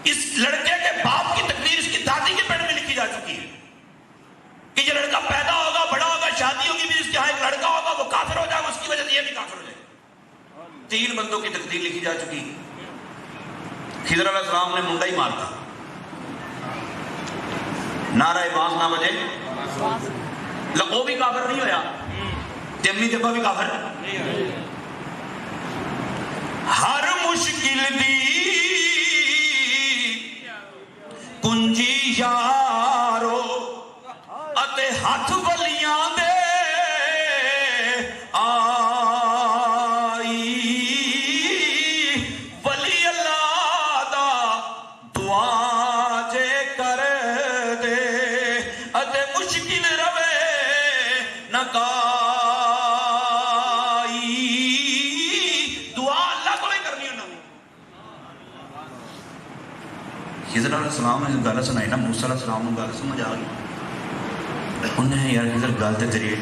اس لڑکے کے باپ کی تقریر اس کی دادی کے پیٹ میں لکھی جا چکی ہے کہ یہ لڑکا پیدا ہوگا، بڑا ہوگا، شادی ہوگی، پھر اس کے یہاں ایک لڑکا ہوگا، وہ کافر ہو جائے گا، اس کی وجہ سے یہ بھی کافر ہو جائے گا۔ 3 بندوں کی تقریر لکھی جا چکی۔ خضر علیہ السلام نے منڈا ہی مارتا، نعرہ باس نہ بجے وہ بھی کافر نہیں ہویا، امی جبا بھی کافر۔ ہر مشکل دی کنجی یارو اتے ہاتھ ولیاں دے آئی، ولی اللہ دا دعا جے کر دے اتے مشکل روے نہ کائی، دعا اللہ کو نہیں کرنی انہوں نے۔ خضر علیہ السلام نے گل سنائی نا، موسیٰ علیہ السلام نے گل سمجھ آ گئی، انہیں یار خضر گل تے تیری ہے،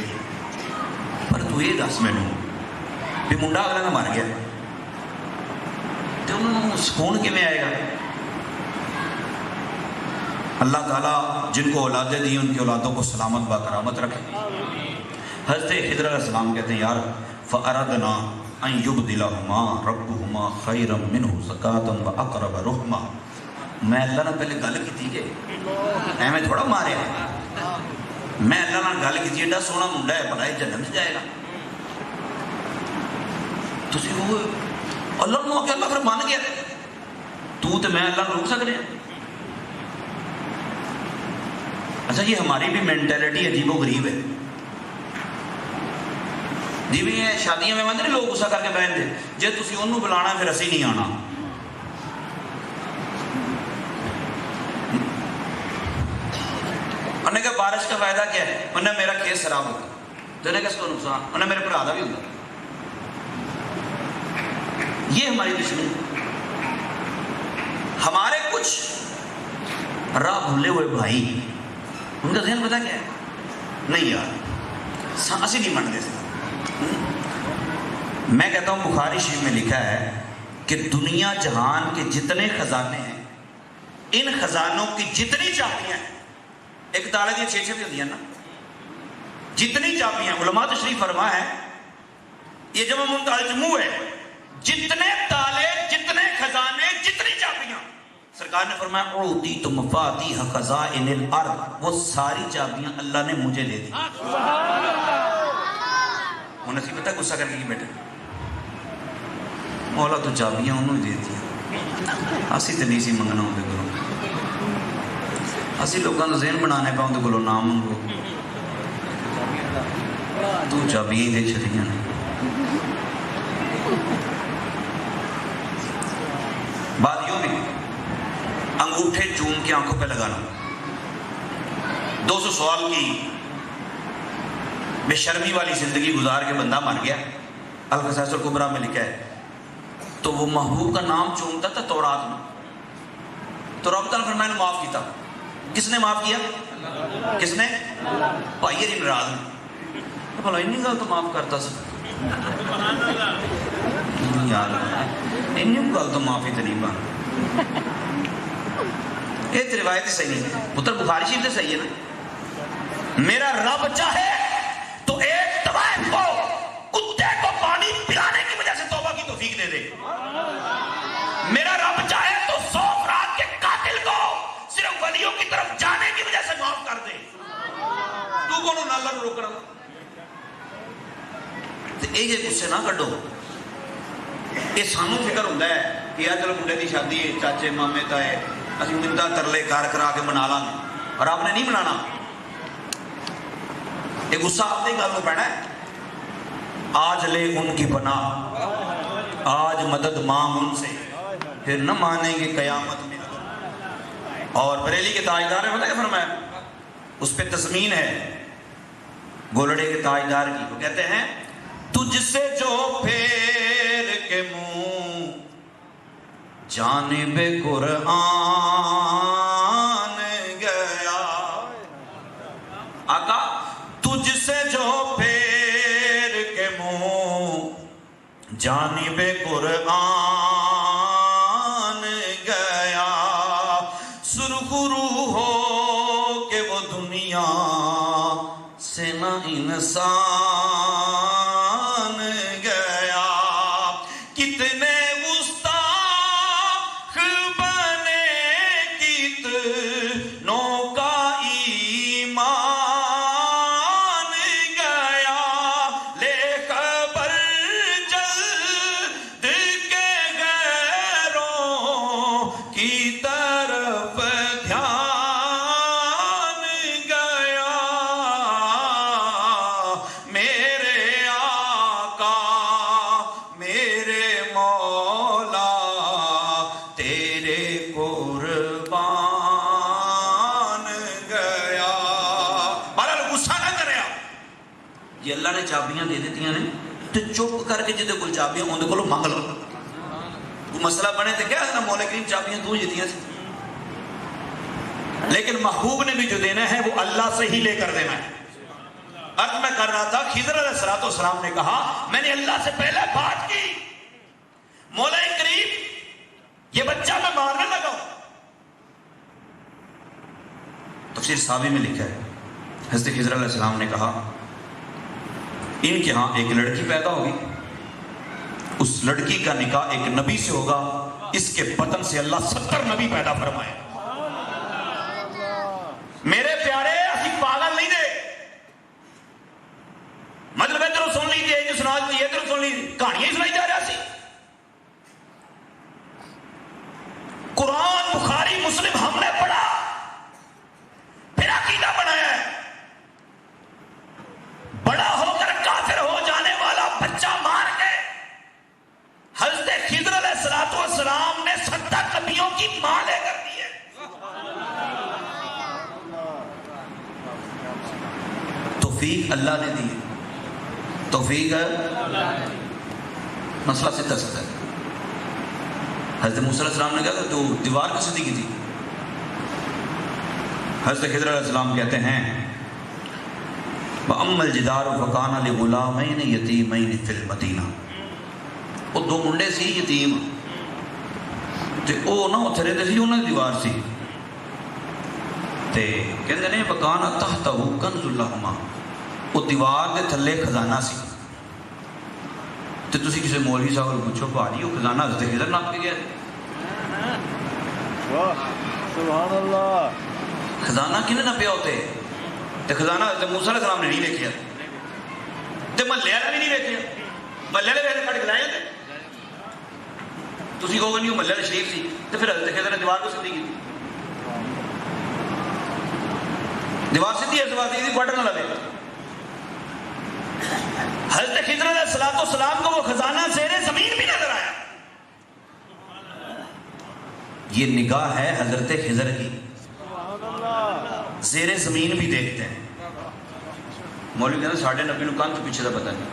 پر تو یہ دس مینوں بھی منڈا اگلا نہ مر گیا تو انہوں نے سکون کیویں آئے گا؟ اللہ تعالیٰ جن کو اولادیں دی ان کی اولادوں کو سلامت باکرامت رکھے۔ حضرت خضر علیہ السلام کہتے ہیں یار فَأَرَدْنَا أَن يُبْدِلَهُمَا رَبُّهُمَا خَيْرًا مِّنْهُ زَكَاةً وَأَقْرَبَ رُحْمًا۔ میں اللہ نے پہلے گل کی تھی کہ ایویں تھوڑا ماریا، میں اللہ نے گل کی ایڈا سونا منڈا ہے، بھلا یہ جنت جائے گا؟ تسی وہ اللہ نو کہ اللہ پھر مان گیا تو تے میں اللہ روک سکتے ہیں؟ اچھا یہ ہماری بھی مینٹیلٹی عجیب و غریب ہے جی بھی یہ شادیاں میں مانتے لوگ غصہ کر کے بہن دے جے تسی انہوں بلانا پھر اسی نہیں آنا۔ انہوں نے کہا بارش کا فائدہ کیا ہے؟ انہوں نے میرا کھیت خراب ہوگا، تو انہوں نے کس کو نقصان؟ انہوں نے میرے پر آدھا بھی ہوگا۔ یہ ہماری دشمنی۔ ہمارے کچھ راہ بھولے ہوئے بھائی ان کا ذہن پتا کیا ہے؟ نہیں یار اسی نہیں مانتے سے۔ میں کہتا ہوں بخاری شریف میں لکھا ہے کہ دنیا جہان کے جتنے خزانے ہیں، ان خزانوں کی جتنی چابیاں ہیں، ایک تالے کی 6 بھی ہوتی ہیں نا، جتنی چابیاں، علماء تشریف فرما ہے یہ جمع منتہا جموع ہے، جتنے تالے، جتنے خزانے، جتنی چابیاں، سرکار نے فرمایا اعطیت مفاتیح خزائن الارض، وہ ساری چابیاں اللہ نے مجھے دے دی۔ انہیں سی پتہ غصہ کر کے بیٹھے مولا تو چابیاں انہوں ہی دے دیا، اسی تے نہیں سی منگنا ہوندے کرو، اسی لوگوں کا ذہن بنانے پہ ہوندے کرو نام منگو، تو چابیاں ہی دے چھڑیاں نے۔ بات یوں بھی انگوٹھے چوم کے آنکھوں پہ لگانا، 200 سوال کی بے شرمی والی زندگی گزار کے بندہ مر گیا۔ القصائص الکبریٰ میں لکھا ہے تو وہ محبوب کا نام چومتا تھا تورات میں، تو رب تعالیٰ فرمایا نے معاف کیتا۔ کس نے معاف کیا؟ کس نے؟ بھائی علی مراد نے۔ بھلا انہی گل تو معاف کرتا سا یار، انہی گل تو معافی تو نہیں بن، یہ تو روایت صحیح نہیں، پتر بخاری شریف سے صحیح ہے نا۔ میرا رب چاہے تو ایک طوائف کو، کتے کو پانی پلانے کی وجہ سے توبہ کی توفیق دے دے، میرا رب چاہے تو 100 افراد کے قاتل کو صرف ولیوں کی طرف جانے کی وجہ سے معاف کر دے، تو کونوں نہ اللہ روک رہا تو یہ غصے نہ کڈو۔ یہ سانوں فکر ہوتا ہے کہ یار چلو منڈے کی شادی ہے، چاچے مامے تائے اسی منتا ترلے کار کرا کے منا لیں گے، اور آپ نے نہیں منانا، یہ غصہ آپ نے گل کو پڑنا ہے۔ آج لے ان کی پناہ، آج مدد مانگ ان سے، پھر نہ مانیں گے قیامت میں۔ اور بریلی کے تاجدار نے پتہ کیا فرمایا؟ اس پہ تضمین ہے گولڑے کے تاجدار کی، وہ کہتے ہیں تجھ سے جو پھیر کے منہ جانب قرآن گیا، آقا تجھ سے جو پھیر کے منہ جانب قرآن گیا، انسان گیا، کتنے گستاخ بنے، کتنوں کا ایمان گیا، لے خبر جلد کے غیروں کی طرف دھیان گیا، میرے آقا میرے مولا تیرے قربان گیا۔ بہرحال غصہ نہ کرے آپ، یہ اللہ نے چابیاں دے دیتی ہیں تو چپ کر کے جدے کول چابیاں اندر کولوں منگ لو، کوئی مسئلہ بنے تو کیا ہے مولا کریم چابیاں تو دیتی ہیں، لیکن محبوب نے بھی جو دینا ہے وہ اللہ سے ہی لے کر دینا ہے۔ اب میں کر رہا تھا، خضر علیہ السلام نے کہا میں نے اللہ سے پہلے بات کی، مولا کریم یہ بچہ میں مارنے لگا ہوں۔ تفسیر صحابی میں لکھا ہے حضرت خضر علیہ السلام نے کہا ان کے ہاں ایک لڑکی پیدا ہوگی، اس لڑکی کا نکاح ایک نبی سے ہوگا، اس کے بدن سے اللہ 70 نبی پیدا فرمائے۔ میرے پیارے اسی پاگل نہیں دے، مطلب ادھر سن لیجیے، یہ سنا دیجیے، ادھر سن لیجیے، کہانیاں سنائی جا رہا سی۔ قرآن بخاری مسلم ہم نے پڑھا، پھر عقیدہ بنایا ہے، بڑا ہو کر کافر ہو جانے والا بچہ مار کے حضرت خضر علیہ السلام نے 70 نبیوں کی ماں لے کر دی ہے۔ توفیق اللہ نے دی ہے، توفیق ہے، مسئلہ سیدھا سیدھا ہے۔ حضرت موسیٰ علیہ السلام نے کہا تو دیوار کس سیدھی کی تھی؟ حضرت خضر علیہ السلام کہتے ہیں وَأَمَّا الْجِدَارُ فَكَانَ لِغُلَامَيْنِ يَتِيمَيْنِ فِي الْمَدِينَةِ، وہ دو منڈے سی یتیم تے او نا اتھے رہتے سی، انہوں نے دیوار سی تے کہندے نے وَكَانَ تَحْتَهُ كَنْزُ لَهُمَا، وہ دیوار دے تھلے خزانہ سی۔ تو تسی کسی مولوی صاحب کو پوچھو بھاجی وہ خزانہ حضرت خضر ناپ کے گیا، سبحان اللہ، خزانہ کنے نہ پیا ہوتے تے خزانہ حضرت موسیٰ علیہ السلام نے نہیں دیکھیا تے محلے والا بھی نہیں دیکھیا، محلے والے ویسے کٹ کے لائے ہوتے، تسی کہو گے نہیں وہ محلے والے شریف سی تو پھر حضرت خضر نے دیوار کو سیدھی کی، دیوار سیدھی ہے، دیوار سیدھی کوارٹر نہ لگے۔ حضرت خضر علیہ السلام کو وہ خزانہ زیر زمین بھی نظر آیا۔ یہ نگاہ ہے حضرت خضر کی، زیر زمین بھی دیکھتے ہیں۔ مولوی کہتے ہیں ساڑھے نبی نو کان تو پیچھے دا پتہ نہیں،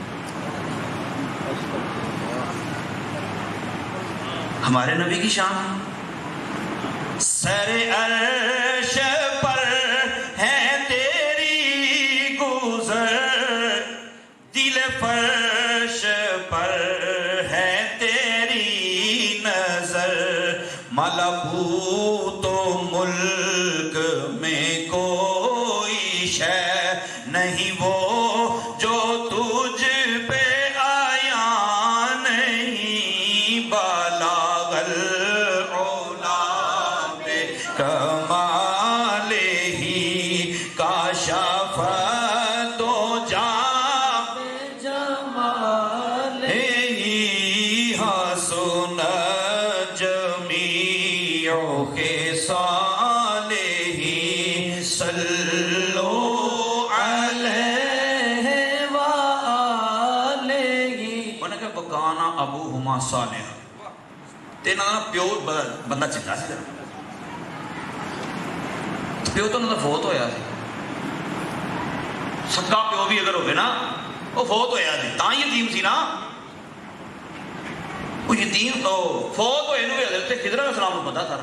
ہمارے نبی کی شان سر عرش پر ہے تیری گزر، دل فرش پر ہے تیری نظر، ملکوت و ملک میں کوئی شے نہیں وہ جو تجھ پہ آیا نہیں، بلاغ العلا بکمال ہی کاشف تو جام جمال ہی حسن جمیع خصال ہی، صلو علیہ وآلہ۔ انہوں نے کہا بکانا ابوہما صالح، تینا پیو بندہ چنگا سی، پیو تو انہوں نے فوت ہویا سی، سکا پیو بھی اگر ہوگے نا وہ فوت ہویا سی، تاں یتیم سی نا، وہ یتیم تو فوت ہوئے نو حضرت خضر علیہ السلام کو پتا تھا،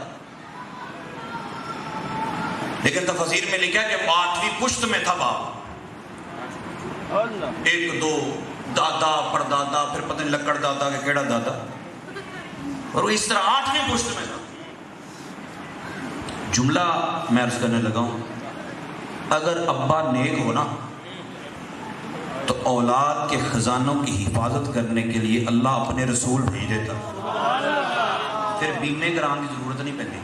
لیکن تفسیر میں لکھا کہ 8ویں پشت میں تھا باپ، 1 2 دادا پردادا پھر پتہ نہیں لکڑ دادا کہ کیڑا دادا، اور وہ اس طرح 8ویں پشت میں تھا۔ جملہ میں عرض کرنے لگا ہوں، اگر ابا نیک ہو نا اولاد کے خزانوں کی حفاظت کرنے کے لیے اللہ اپنے رسول بھیج دیتا، پھر بیمے کران کی ضرورت نہیں پہنی.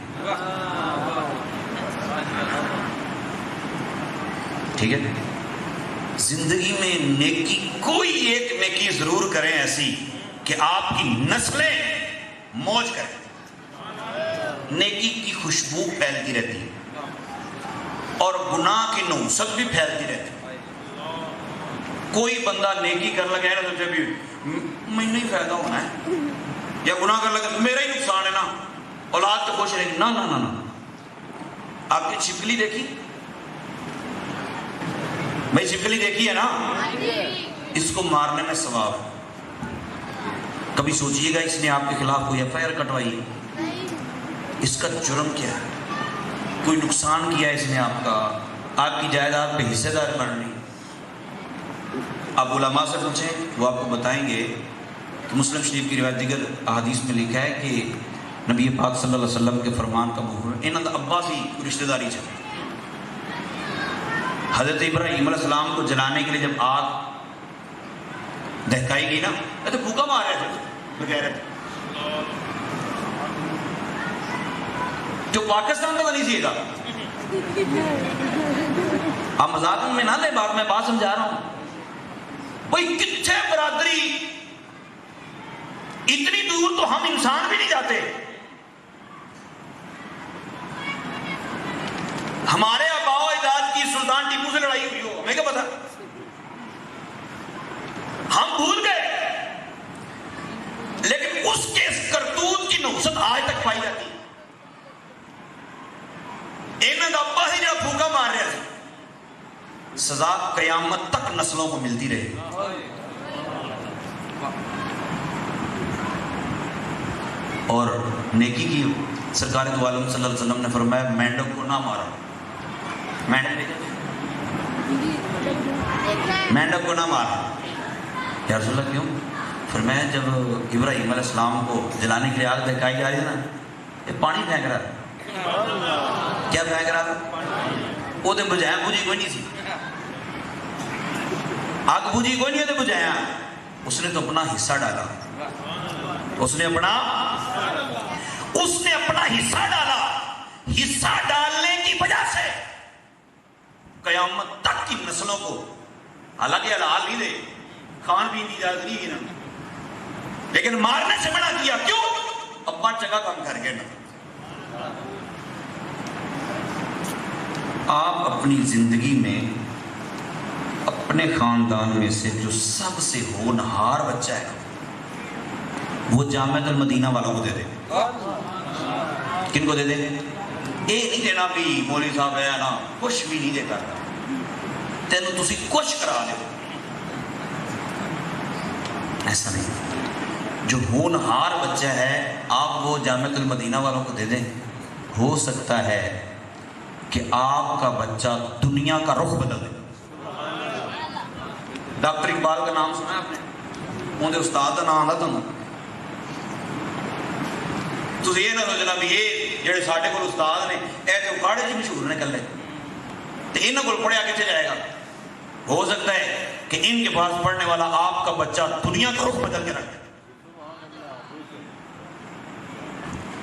ٹھیک ہے. زندگی میں نیکی کوئی ایک نیکی ضرور کریں ایسی کہ آپ کی نسلیں موج کریں. نیکی کی خوشبو پھیلتی رہتی ہے اور گناہ کی نحوست بھی پھیلتی رہتی ہے. کوئی بندہ نیکی کر لگا ہے نا سوچے بھی مجھے نہیں فائدہ ہونا ہے، یا گناہ کر لگا میرا ہی نقصان ہے نا، اولاد تو خوش رہے گی. نا نا نا نا. آپ کی چھپکلی دیکھی بھائی؟ چھپکلی دیکھی ہے نا؟ اس کو مارنے میں ثواب ہے. کبھی سوچئے گا اس نے آپ کے خلاف کوئی ایف آئی آر کٹوائی، اس کا جرم کیا ہے؟ کوئی نقصان کیا اس نے آپ کا، آپ کی جائیداد پہ حصے دار بننی. آپ علماء سے پوچھیں، وہ آپ کو بتائیں گے کہ مسلم شریف کی روایت دیگر احادیث میں لکھا ہے کہ نبی پاک صلی اللہ علیہ وسلم کے فرمان کا مفہوم ہے انہاں دا ابا سی رشتہ داری چاہیے. حضرت ابراہیم علیہ السلام کو جلانے کے لیے جب آگ دہکائی گئی نا، تو بھوکا مار رہے تھے بغیر، جو پاکستان کا نہیں سیے گا. آپ مذاق میں نہ لیں بات، میں بات سمجھا رہا ہوں. بھئی کتنے برادری، اتنی دور تو ہم انسان بھی نہیں جاتے. ہمارے آباء و اجداد کی سلطان ٹیپو سے لڑائی ہوئی ہو، ہمیں کیا پتا، ہم بھول گئے. لیکن اس کے کرتوت کی نحوست آج تک پائی جاتی ہے. انہاں دا ابا ہی جڑا پھوکا مار رہا ہے، سزا قیامت تک نسلوں کو ملتی رہے. اور نیکی کی سرکار دو عالم صلی اللہ علیہ وسلم نے فرمایا مینڈک کو نہ مارو. مینڈک کو نہ مارو. یا رسول اللہ کیوں؟ فرمایا جب ابراہیم علیہ السلام کو جلانے کے لیے آگ دہکائی جا رہی ہے نا، یہ پانی پھینک رہا تھا. کیا پھینک رہا تھا؟ وہ تو بجایا بجھی کوئی نہیں سی، آگ بجھی کوئی نہیں ہے تو بجایا. اس نے تو اپنا حصہ ڈالا، اس نے اپنا حصہ ڈالا. حصہ ڈالنے کی وجہ سے قیامت تک کی نسلوں کو، حالانکہ حلال نہیں دے، کھان پین کی اجازت نہیں ہے نا، لیکن مارنے سے منع کیا. کیوں؟ ابا چنگا کام کر کے نا. آپ اپنی زندگی میں اپنے خاندان میں سے جو سب سے ہونہار بچہ ہے وہ جامعۃ المدینہ والوں کو دے دیں. کن کو دے دیں؟ یہ نہیں دینا بھی مولوی صاحب ہے نا کچھ بھی نہیں دیتا، تینوں تسی کچھ کرا دے. ایسا نہیں. جو ہونہار بچہ ہے آپ وہ جامعۃ المدینہ والوں کو دے دیں. ہو سکتا ہے کہ آپ کا بچہ دنیا کا رخ بدل دے. ڈاکٹر اقبال کا نام سنا ہے آپ نے؟ انہیں استاد کا نام آتا تھا. تو یہ نہ سوچنا بھی یہ جڑے ساڈے کول استاد نے اے تے اکاڑے جی مشہور نے کلے تے انہاں کول پڑھیا کتنے جائے گا. ہو سکتا ہے کہ ان کے پاس پڑھنے والا آپ کا بچہ دنیا کا رخ بدل کے رکھ دے.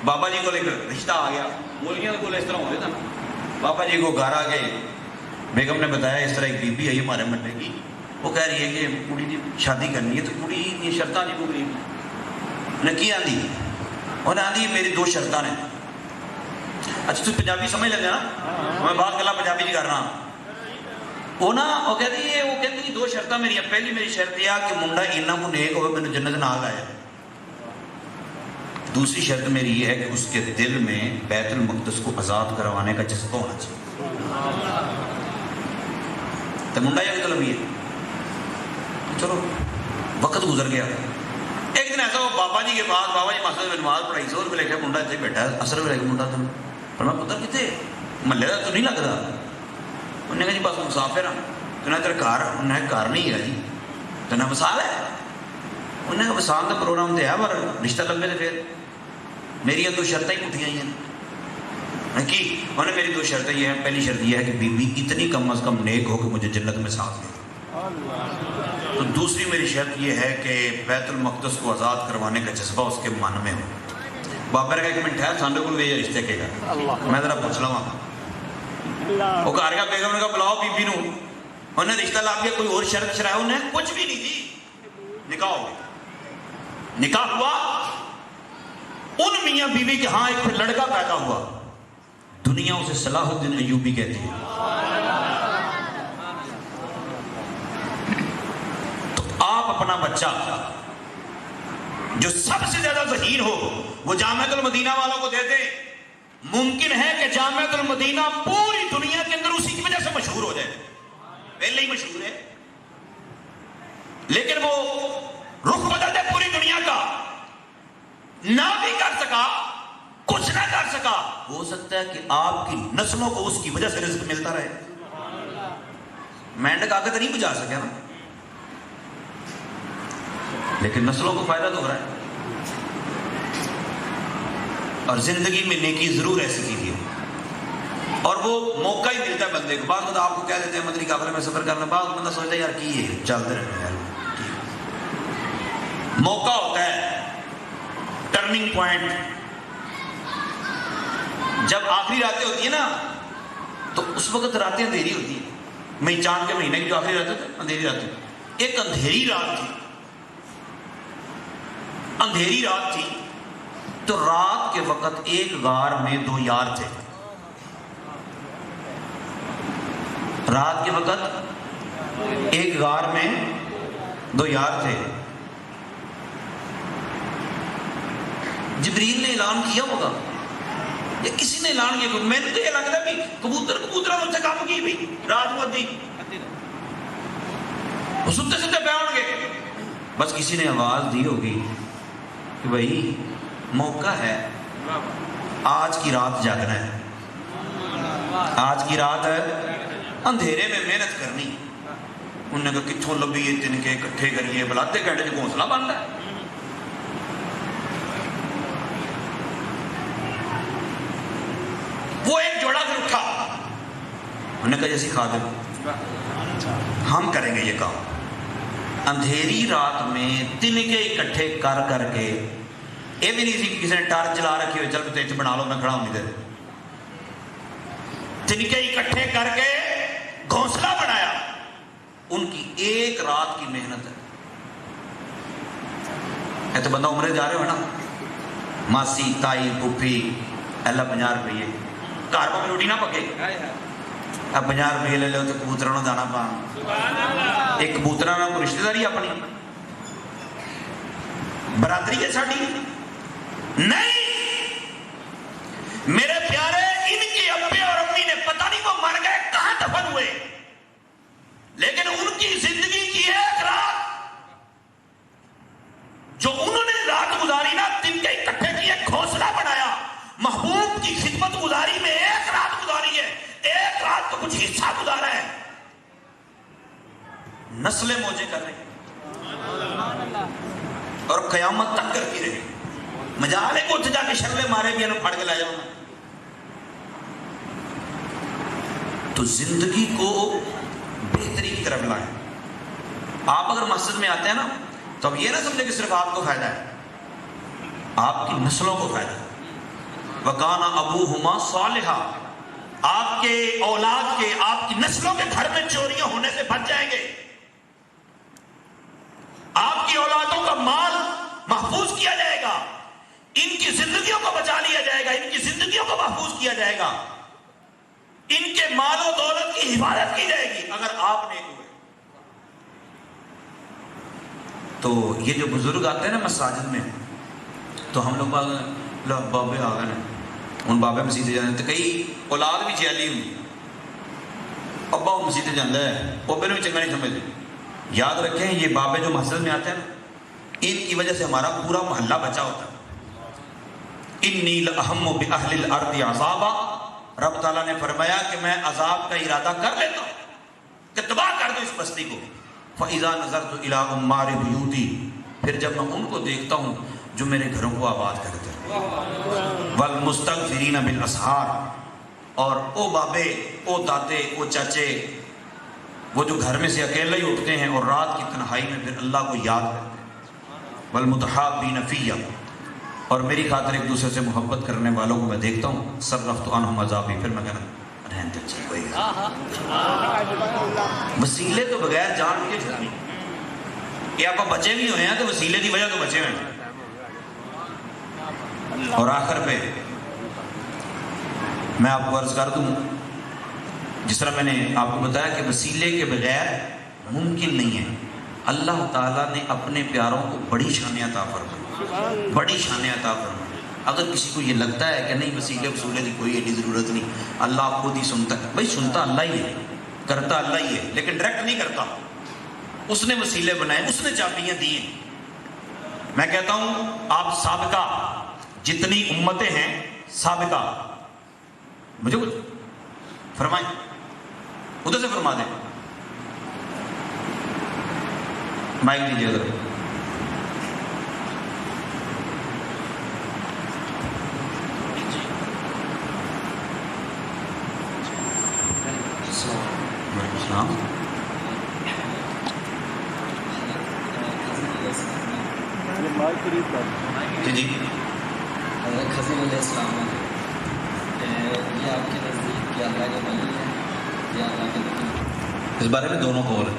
بابا جی کو ایک رشتہ آ گیا، مولویوں کو اس طرح ہوتا نا. بابا جی کو گھر آ گئے، بیگم نے بتایا اس طرح ایک بی بی ہے ہمارے محلے کی، وہ کہہ رہی ہے کہ کڑی کی شادی کرنی ہے. تو کڑی کی شرطاں نہیں پوری نے کی آندی، انہیں آندی میری دو شرطاں نے. اچھا تو پنجابی سمجھ لیتے نا، میں بات گلا پنجابی جی کرنا. وہ کہتی دو شرطاں میری. پہلی میری شرط یہ کہ منڈا اینا کو نیک ہوئے مینوں جنت نال آئے. دوسری شرط میری یہ ہے کہ اس کے دل میں بیت المقدس کو آزاد کروانے کا جذبہ ہونا چاہیے. تو منڈا یہ مطلب یہ. چلو وقت گزر گیا. ایک دن ایسا وہ بابا جی کے پاس، بابا جی مسجد میں نماز پڑھائی سے، اور لے کے منڈا اتنے بیٹھا ہے، اثر میں منڈا تم پر میں پتہ کتنے محلے کا تو نہیں لگتا. انہوں نے کہا جی بس مسافر ہاں. تو انہیں تیرے گھر، انہیں گھر نہیں ہے جی. تو انہیں وصال ہے. انہیں وصال کا پروگرام تو ہے پر رشتہ لگے تو پھر میری دو شرطیں ہی پٹھیاں ہیں کی. انہوں نے میری دو شرطیں یہ ہیں. پہلی شرط یہ ہے کہ بی بی اتنی کم از کم نیک ہو کہ مجھے جنت میں ساتھ دے. تو دوسری میری شرط یہ ہے کہ بیت المقدس کو آزاد کروانے کا جذبہ اس کے من میں ہو. بابر کا ایک منٹ ہے سانڈے کو یہ رشتے کے گا میں ذرا پوچھ لوا وہ گھر کا بیگم نے کہا بلاؤ بی بی نو انہیں رشتہ لا دیا کوئی اور شرط شرایا انہیں کچھ بھی نہیں دی نکاح ہو گیا نکاح ہوا ان میاں بیوی کے ہاں ایک لڑکا پیدا ہوا دنیا اسے صلاح الدین ایوبی کہتی ہے. تو آپ اپنا بچہ جو سب سے زیادہ ذہین ہو وہ جامعۃ المدینہ والوں کو دے دیں. ممکن ہے کہ جامعۃ المدینہ پوری دنیا کے اندر اسی کی وجہ سے مشہور ہو جائے پہلے ہی مشہور ہے لیکن وہ رخ بدل دے پوری دنیا کا نہ بھی کر سکا کچھ نہ کر سکا ہو سکتا ہے کہ آپ کی نسلوں کو اس کی وجہ سے رزق ملتا رہے. مینڈک آ کے تو نہیں بجا سکے نا لیکن نسلوں کو فائدہ تو ہو رہا ہے. اور زندگی میں نیکی ضرور ایسی کیجیے اور وہ موقع ہی ملتا ہے بندے کو. بعض وقت آپ کو کہہ دیتے ہیں مدنی قافلے میں سفر کرنا بعض بندہ سوچتا ہے یار کی ہے چلتے رہنے یار موقع ہوتا ہے ٹرننگ پوائنٹ. جب آخری راتیں ہوتی ہیں نا تو اس وقت راتیں اندھیری ہوتی ہیں. مئی چاند کے مہینے کی جو آخری راتیں تھے اندھیری راتیں ایک اندھیری رات تھی اندھیری رات تھی تو رات کے وقت ایک غار میں دو یار تھے. رات کے وقت ایک غار میں دو یار تھے. جبریل نے اعلان کیا ہوگا یا کسی نے اعلان کیا میں نے تو یہ لگتا ہے کبوتر مجھ سے کام کی بھی رات کو دی وہ ستے ستے بیان گے بس کسی نے آواز دی ہوگی کہ بھائی موقع ہے آج کی رات جاگنا ہے آج کی رات ہے اندھیرے میں محنت کرنی. انہوں نے کہا کتھوں لبیے تن کے اکٹھے کریے بلاتے گھنٹے جو گھونسلہ بنتا ہے. وہ ایک جوڑا پھر اٹھا انہوں نے کہا جیسی کھا دے ہم کریں گے یہ کام. اندھیری رات میں تنکے اکٹھے کر کر کے یہ بھی نہیں سی کہ کسی نے ٹارچ چلا رکھی ہوئے چل تیج بنا لو میں کھڑا ہوں ادھر. تنکے اکٹھے کر کے گھونسلہ بنایا. ان کی ایک رات کی محنت ہے تو بندہ عمرے جا رہے ہو نا ماسی تائی پھوپھی اللہ 50 روپیے گھر پہ روٹی نہ پکے اب 50 روپیے لے لو تو کبوتروں نے دانا پان ایک کبوترا نہ کوئی رشتے داری اپنی برادری ہے ساڑی نہیں. میرے پیارے ان کے ابے اور امی نے پتہ نہیں وہ مر گئے کہاں دفن ہوئے لیکن ان کی زندگی کی ایک رات جو انہوں نے رات گزاری نا دن کے اکٹھے کیے گھونسلہ بنایا محبوب کی خدمت گزاری میں ایک رات گزاری ہے ایک رات تو کچھ حصہ گزارا ہے نسلیں موجے کر رہے اور قیامت تک کرتی رہے. مجالے کو اٹھ جا کے شکلیں مارے بھی انہوں پھڑ کے لائے جاؤں. تو زندگی کو بہتری کی طرف لائیں. آپ اگر مسجد میں آتے ہیں نا تو اب یہ نہ سمجھے کہ صرف آپ کو فائدہ ہے آپ کی نسلوں کو فائدہ ہے. وَقَانَ أَبُوهُمَا صَالِحًا آپ کے اولاد کے آپ کی نسلوں کے گھر میں چوریاں ہونے سے بچ جائیں گے. آپ کی اولادوں کا مال محفوظ کیا جائے گا ان کی زندگیوں کو بچا لیا جائے گا ان کی زندگیوں کو محفوظ کیا جائے گا ان کے مال و دولت کی حفاظت کی جائے گی اگر آپ نیک ہوئے. تو یہ جو بزرگ آتے ہیں نا مساجد میں تو ہم لوگ بابے آ گئے ان بابے مسیدے جانے تو کئی اولاد بھی جیلی ہوئی ابا وہ مسیدے جانا ہے بابے نے بھی چنگا نہیں سمجھتے. یاد رکھیں یہ بابے جو مسجد میں آتے ہیں نا ان کی وجہ سے ہمارا پورا محلہ بچا ہوتا ہے. انی لأہم بأہل الارض عذابا رب تعالیٰ نے فرمایا کہ میں عذاب کا ارادہ کر لیتا ہوں کہ تباہ کر دو اس بستی کو. فَإِذَا نَظَرْتُ إِلَىٰ عُمَّارِ بُيُوتِي پھر جب میں ان کو دیکھتا ہوں جو میرے گھروں کو آباد کرتے ہیں. وَالْمُسْتَغْفِرِينَ بِالْأَسْحَارِ اور او بابے او دادے او چاچے وہ جو گھر میں سے اکیلے ہی اٹھتے ہیں اور رات کی تنہائی میں پھر اللہ کو یاد کرتے ہیں. والمتحابین فیہ، اور میری خاطر ایک دوسرے سے محبت کرنے والوں کو میں دیکھتا ہوں. صرفت عنہم عذابی، پھر میں کہنا رہن دے چل کوئی وسیلے تو بغیر جان کے چلیں. یہ آپ بچے بھی ہوئے ہیں تو وسیلے کی وجہ تو بچے ہوئے ہیں. اور آخر پہ میں آپ کو عرض کر دوں، جس طرح میں نے آپ کو بتایا کہ وسیلے کے بغیر ممکن نہیں ہے. اللہ تعالیٰ نے اپنے پیاروں کو بڑی شان عطا فرمائی، بڑی شان عطا فرمائی. اگر کسی کو یہ لگتا ہے کہ نہیں وسیلے وسولے کی کوئی ایڈی ضرورت نہیں، اللہ خود ہی سنتا ہے، بھائی سنتا اللہ ہی ہے، کرتا اللہ ہی ہے، لیکن ڈائریکٹ نہیں کرتا. اس نے وسیلے بنائے، اس نے چابیاں دی ہیں. میں کہتا ہوں آپ سابقہ جتنی امتیں ہیں، سابقہ مجھے کچھ فرمائیں، ادھر سے فرما دیں. مائک دیجیے ادھر. السلام. مائک قریب کر. جی جی. حضرت خضر علیہ السلام یہ آپ کے نزدیک کیا اللہ کے ولی ہے یا اللہ کے نبی؟ اس بارے میں دونوں قول ہیں.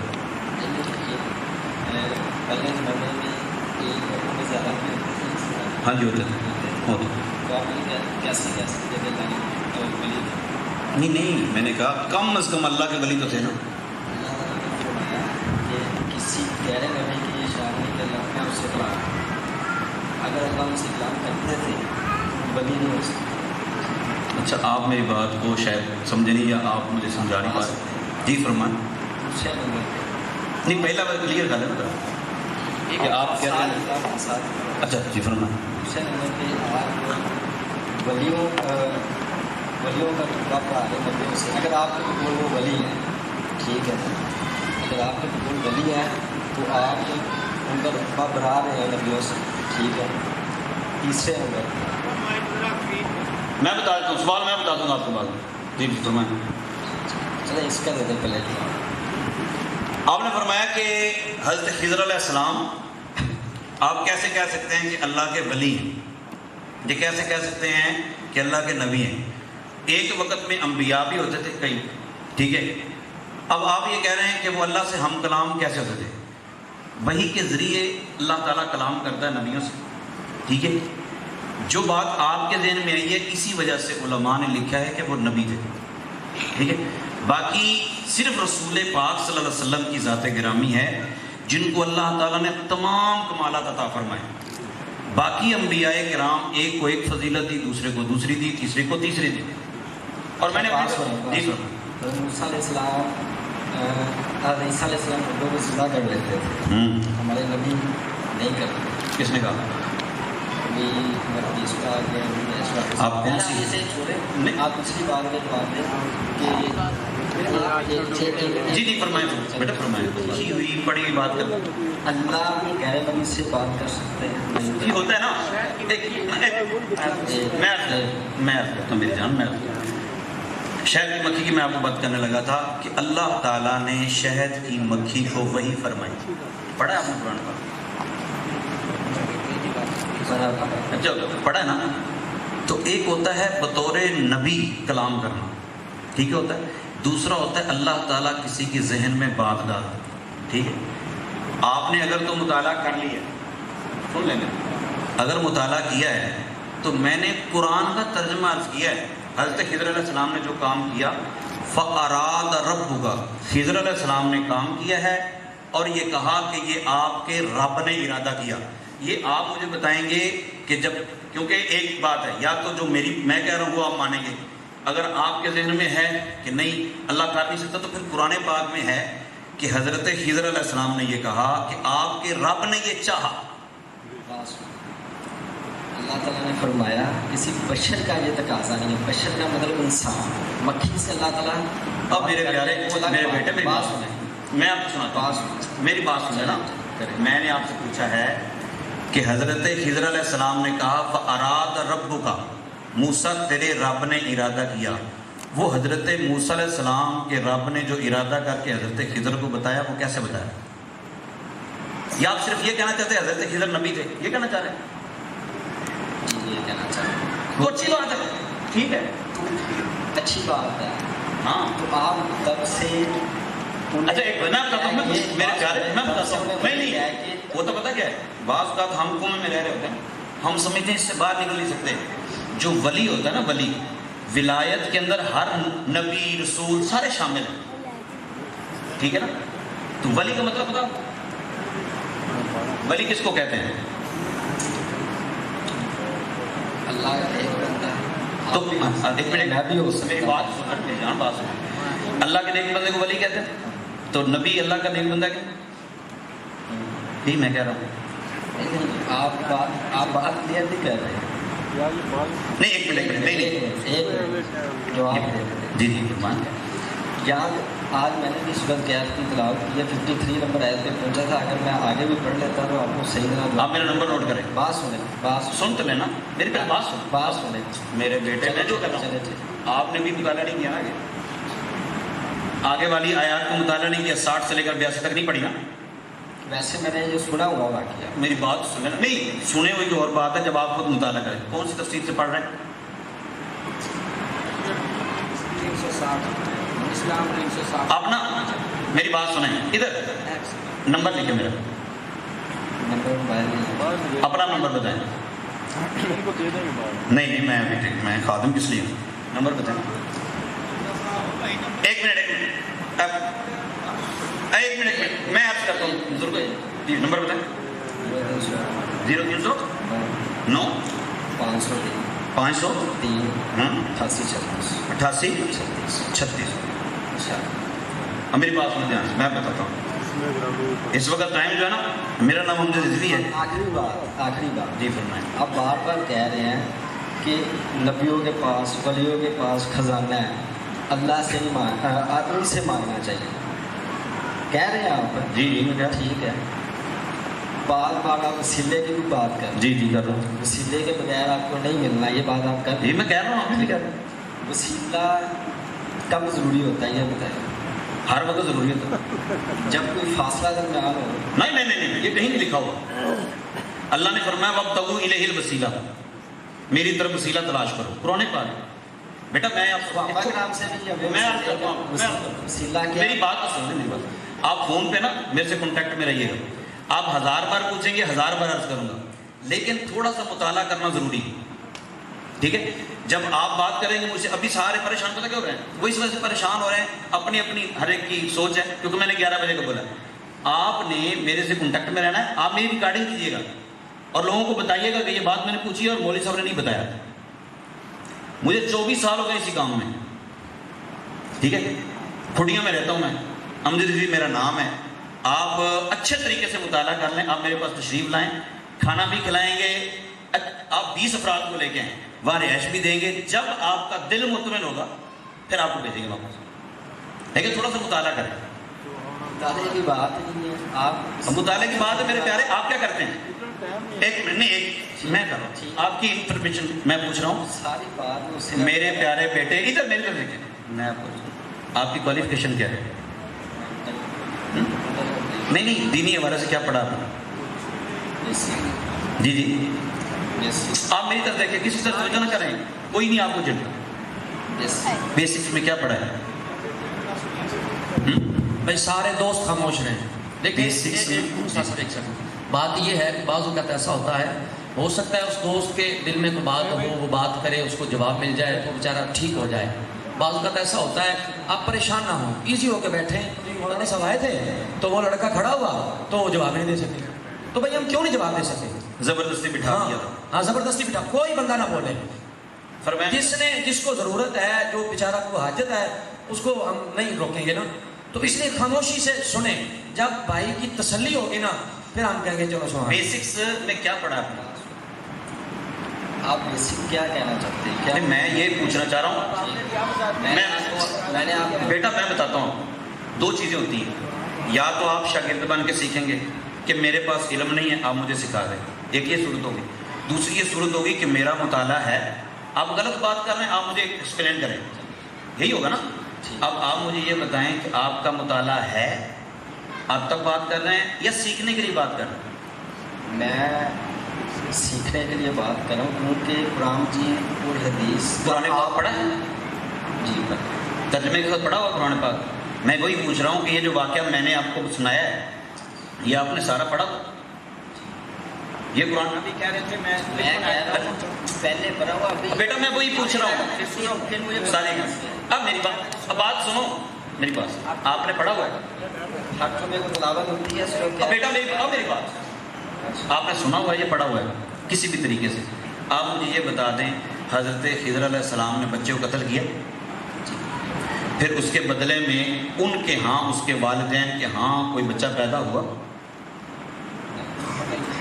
پہلے زمانے میں ایک میں زیادہ بھی ہوتے تھے. ہاں جی ہوتے تھے. تو آپ نے کیسے کیسے جب اللہ کے ولی تھے؟ نہیں نہیں، میں نے کہا کم از کم اللہ کے ولی تو تھے نا. اللہ تعالیٰ نے فرمایا کہ کسی غیر نبی کی یہ شان ہے کہ اللہ نے اس سے کلام، اگر اللہ ان سے کلام کرتے تھے تو ولی نہیں ہو سکتے. اچھا آپ میری بات کو شاید سمجھے نہیں یا آپ مجھے سمجھا نہیں پا رہے. جی فرمائیں. دوسرے نمبر پہ نہیں پہلا بار کلیئر کر لینا کہ آپ کیا کہہ رہے ہیں. اچھا جی فرمائیں. دوسرے نمبر پہ آپ ولیوں کا رتبہ پڑھا رہے نبیوں سے. اگر آپ کے قبول وہ ولی ہیں ٹھیک ہے، اگر آپ کے قبول ولی ہیں تو آپ ان کا رتبہ بڑھا رہے ہیں نبیوں سے ٹھیک ہے. تیسرے نمبر میں بتا دیتا ہوں، سوال میں بتا دوں گا آپ کو بعد میں. جی جی فرمائیں. چلے اس کا دے دیں پہلے. آپ نے فرمایا کہ حضرت خضر علیہ السلام آپ کیسے کہہ سکتے ہیں کہ اللہ کے ولی ہیں؟ یہ کیسے کہہ سکتے ہیں کہ اللہ کے نبی ہیں؟ ایک وقت میں انبیاء بھی ہوتے تھے کئی، ٹھیک ہے. اب آپ یہ کہہ رہے ہیں کہ وہ اللہ سے ہم کلام کیسے ہوتے تھے؟ وحی کے ذریعے اللہ تعالیٰ کلام کرتا ہے نبیوں سے، ٹھیک ہے. جو بات آپ کے ذہن میں آئی ہے اسی وجہ سے علماء نے لکھا ہے کہ وہ نبی تھے، ٹھیک ہے. باقی صرف رسول پاک صلی اللہ علیہ وسلم کی ذات گرامی ہے جن کو اللہ تعالیٰ نے تمام کمالات عطا فرمائے. باقی انبیاء کرام ایک کو ایک فضیلت دی، دوسرے کو دوسری دی، تیسرے کو تیسری دی. اور میں نے موسیٰ علیہ السلام عیسیٰ علیہ السلام لوگوں کو ذبح کر لیتے تھے، ہمارے نبی نہیں کرتے. کس نے کہا؟ آپ کون سی چھوڑیں، آپ پچھلی بات میں جواب دیں کہ جی جی فرمائیں بیٹا فرمائیں. لکھی ہوئی پڑھی ہوئی بات کر. اللہ غیر نبی سے بات کر سکتے ہیں؟ جی ہوتا ہے نا. میں میری جان میں شہد کی مکھی کی میں آپ کو بات کرنے لگا تھا کہ اللہ تعالیٰ نے شہد کی مکھی کو وہی فرمائی. پڑھا ہے آپ نے قرآن کا؟ اچھا پڑھا ہے نا. تو ایک ہوتا ہے بطور نبی کلام کرنا، ٹھیک ہے ہوتا ہے. دوسرا ہوتا ہے اللہ تعالیٰ کسی کے ذہن میں بات ڈال، ٹھیک ہے. آپ نے اگر تو مطالعہ کر لیا، سن لینا، اگر مطالعہ کیا ہے تو میں نے قرآن کا ترجمہ عرض کیا ہے. حضرت خضر علیہ السلام نے جو کام کیا، فَأَرَادَ رَبُّكَ، خضر علیہ السلام نے کام کیا ہے اور یہ کہا کہ یہ آپ کے رب نے ارادہ کیا. یہ آپ مجھے بتائیں گے کہ جب، کیونکہ ایک بات ہے یا تو جو میں کہہ رہا ہوں وہ آپ مانیں گے. اگر آپ کے ذہن میں ہے کہ نہیں اللہ کر نہیں سکتا، تو پھر قرآن پاک میں ہے کہ حضرت خضر علیہ السلام نے یہ کہا کہ آپ کے رب نے یہ چاہا. اللہ تعالیٰ نے فرمایا کسی بشر کا یہ تقاضا نہیں ہے. بشر کا مطلب انسان، مکھی سے اللہ تعالیٰ. اب میرے پیارے میرے بیٹے میری بات سنیں، میں آپ کو سناتا ہوں، میری بات سنیں نا. میں نے آپ سے پوچھا ہے کہ حضرت خضر علیہ السلام نے کہا فَأَرَادَ رَبُّكَ، موسیٰ تیرے رب نے ارادہ کیا. وہ حضرت موسیٰ علیہ السلام کے رب نے جو ارادہ کر کے حضرت خضر کو بتایا وہ کیسے بتایا؟ یا آپ صرف یہ کہنا چاہتے ہیں حضرت خضر نبی تھے، یہ کہنا چاہ رہے ہیں؟ جی یہ کہنا چاہ رہے ہیں، تو اچھی بات ہے، ٹھیک ہے، اچھی بات ہے۔ ہاں تو آپ تب سے اچھا ایک میں بتاتا ہوں، میرے پیارے میں بتاتا ہوں، نہیں وہ تو پتہ کیا ہے، بعض اوقات ہم قوم میں رہ رہے ہوتے ہیں، ہم سمجھتے ہیں اس سے باہر نکل نہیں سکتے۔ جو ولی ہوتا ہے نا، ولی ولایت کے اندر ہر نبی رسول سارے شامل ہیں، ٹھیک ہے نا؟ تو ولی کا مطلب بتاؤ، ولی کس کو کہتے ہیں؟ اللہ کا ایک بندہ ہے۔ تو ایک منٹ میری بات سن، میری جان بات سن، اللہ کے نیک بندے کو ولی کہتے ہیں، تو نبی اللہ کا نیک بندہ کیا؟ یہی میں کہہ رہا ہوں۔ نہیں، آپ بات کلیئر نہیں کر رہے ہیں۔ کیا یہ بال نہیں ایک منٹ نہیں ایک جو آپ دے رہے جی جی مان گیا۔ یاد آج میں نے بھی صورت قیامت کی تلاوت کی ہے، 53 نمبر آیت پہ پہنچا تھا، اگر میں آگے بھی پڑھ لیتا تو آپ کو صحیح طرح آپ میرا نمبر نوٹ کریں، بات سنیں، بات سن تو لینا میری پہلے بات سن۔ بات سنیں میرے بیٹے میں جو کر رہا چلے ہوں، آپ نے بھی مطالعہ نہیں کیا آگے، آگے والی آیات کو مطالعہ نہیں کیا، 60 سے لے کر 82 تک نہیں پڑھی نا؟ ویسے میں نے یہ سنا ہوا واقعہ، میری بات سنیں، نہیں سنے ہوئی تو اور بات ہے، جب آپ خود مطالعہ کریں۔ کون سی تفسیر سے پڑھ رہے ہیں؟ 360 اسلام 360 آپ نا میری بات سنیں، ادھر نمبر لکھیں میرا، نمبر موبائل بال اپنا نمبر بتائیں۔ ان کو دے دیں گے بال۔ نہیں میں خادم کس لیے ہوں، نمبر بتائیں۔ ایک منٹ میں عرض کرتا ہوں بزرگ جی، نمبر بتائیں۔ 030 9 503 503 88 88 36 36۔ اچھا اب میری بات سنیں دھیان سے، میں بتاتا ہوں۔ اس وقت ٹائم جو ہے نا، میرا نام حمزہ رضوی ہے۔ آخری بات جی فرمائیں۔ آپ بار بار کہہ رہے ہیں کہ نبیوں کے پاس ولیوں کے پاس خزانہ ہے، اللہ سے ان سے مانگنا چاہیے، کہہ رہے ہیں آپ؟ جی جی میں کیا ٹھیک ہے، بار بار آپ وسیلے کی بھی بات کر رہے جی جی کر رہا ہوں، ہیں، وسیلے کے بغیر آپ کو نہیں ملنا، یہ بات آپ کر جی میں کہہ رہا ہوں، آپ بھی کہہ رہے ہیں۔ وسیلہ کب ضروری ہوتا ہے یہ بتائیں؟ ہر وقت ضروری ہے، جب کوئی فاصلہ درمیان ہو۔ نہیں یہ کہیں نہیں لکھا ہوا۔ اللہ نے فرمایا وابتغوا الیہ الوسیلہ، میری طرف وسیلہ تلاش کرو، قرآن پاک۔ بیٹا میں آپ کو نام سے بھی میں عرض کرتا ہوں، وسیلہ کیا؟ میری بات تو سن لیں، میری بات۔ آپ فون پہ نا میرے سے کانٹیکٹ میں رہیے گا، آپ 1000 بار پوچھیں گے، 1000 بار عرض کروں گا، لیکن تھوڑا سا مطالعہ کرنا ضروری ہے، ٹھیک ہے؟ جب آپ بات کریں گے مجھ سے، ابھی سارے پریشان پتہ کیا ہو رہے ہیں؟ وہ اس وجہ سے پریشان ہو رہے ہیں، اپنی اپنی ہر ایک کی سوچ ہے، کیونکہ میں نے 11 بجے کا بولا۔ آپ نے میرے سے کانٹیکٹ میں رہنا ہے، آپ میری ریکارڈنگ کیجیے گا اور لوگوں کو بتائیے گا کہ یہ بات میں نے پوچھی ہے اور مولوی صاحب نے نہیں بتایا۔ مجھے 24 سال ہو گئے اسی کام میں، ٹھیک ہے؟ کھڑیوں میں رہتا ہوں میں، امجد رضوی میرا نام ہے۔ آپ اچھے طریقے سے مطالعہ کر لیں، آپ میرے پاس تشریف لائیں، کھانا بھی کھلائیں گے، آپ 20 افراد کو لے کے آئیں، وہاں رہائش بھی دیں گے، جب آپ کا دل مطمئن ہوگا پھر آپ کو بھیجیں گے واپس، لیکن تھوڑا سا مطالعہ کریں۔ مطالعے کی بات نہیں ہے، آپ مطالعے کی بات ہے میرے پیارے، آپ کیا کرتے ہیں؟ ایک منٹ نہیں، ایک میں کر رہا ہوں، آپ کی انفارمیشن میں پوچھ رہا ہوں۔ ساری بات اس سے میرے پیارے بیٹے ادھر میرے طرف دیکھیں، میں آپ کو، آپ کی کوالیفیکیشن کیا ہے؟ نہیں دینی حوالے سے کیا پڑھا آپ نے؟ جی جی آپ میری طرف دیکھیں، کسی طرف توجہ نہ کریں، کوئی نہیں آپ کو جلتا۔ بیسکس میں کیا پڑھا ہے؟ بھائی سارے دوست خاموش رہیں، لیکن Basics میں- ایک سیکنڈ، بات یہ ہے کہ بعض اوقات ایسا ہوتا ہے، ہو سکتا ہے اس دوست کے دل میں کوئی بات ہو، وہ بات کرے، اس کو جواب مل جائے تو بیچارہ ٹھیک ہو جائے۔ بعض اوقات ایسا ہوتا ہے آپ پریشان نہ ہوں، ایزی ہو کے بیٹھیں۔ مولانا صاحب آئے تھے تو وہ لڑکا کھڑا ہوا تو وہ جواب نہیں دے سکے، تو بھائی ہم کیوں نہیں جواب دے سکتے؟ زبردستی بٹھا دیا تھا۔ ہاں زبردستی بٹھا، کوئی بندہ نہ بولے، فرمایا جس کو ضرورت ہے، جو بیچارہ کو حاجت ہے، اس کو ہم نہیں روکیں گے نا، تو اس لیے خاموشی سے سنیں، جب بھائی کی تسلی ہوگی نا پھر ہم کہیں گے چلو سنا۔ بیسکس میں کیا پڑھا آپ نے؟ آپ بیسک کیا کہنا چاہتے ہیں؟ کیا میں یہ پوچھنا چاہ رہا ہوں، میں نے آپ بیٹا میں بتاتا ہوں، 2 چیزیں ہوتی ہیں، یا تو آپ شاگرد بن کے سیکھیں گے کہ میرے پاس علم نہیں ہے، آپ مجھے سکھا دیں، ایک یہ صورت ہوگی۔ دوسری یہ صورت ہوگی کہ میرا مطالعہ ہے، آپ غلط بات کر رہے ہیں، آپ مجھے ایکسپلین کریں، یہی ہوگا نا. اب آپ مجھے یہ بتائیں کہ آپ کا مطالعہ ہے، آپ تب بات کر رہے ہیں یا سیکھنے کے لیے بات کر رہے ہیں؟ میں سیکھنے کے لیے بات کر رہا ہوں، کیونکہ قرآن جی اور حدیث قرآن پاک پڑھا ہے؟ جی ترجمے کے ساتھ پڑھا ہوا قرآن پاک؟ میں وہی پوچھ رہا ہوں کہ یہ جو واقعہ میں نے آپ کو سنایا ہے یہ آپ نے سارا پڑھا؟ یہ قرآن بھی کہہ رہے تھے میں پہلے پڑھا ہوا بیٹا میں وہی پوچھ رہا ہوں سارے. اب میری بات، اب بات سنو میری بات، آپ نے پڑھا ہوا ہے؟ ہر جمعے کو تلاوت ہوتی ہے. اب بیٹا میری بات، آپ نے سنا ہوا ہے، یہ پڑھا ہوا ہے کسی بھی طریقے سے. آپ مجھے یہ بتا دیں حضرت خضر علیہ السلام نے بچے کو قتل کیا، پھر اس کے بدلے میں ان کے ہاں اس کے والدین کے ہاں کوئی بچہ پیدا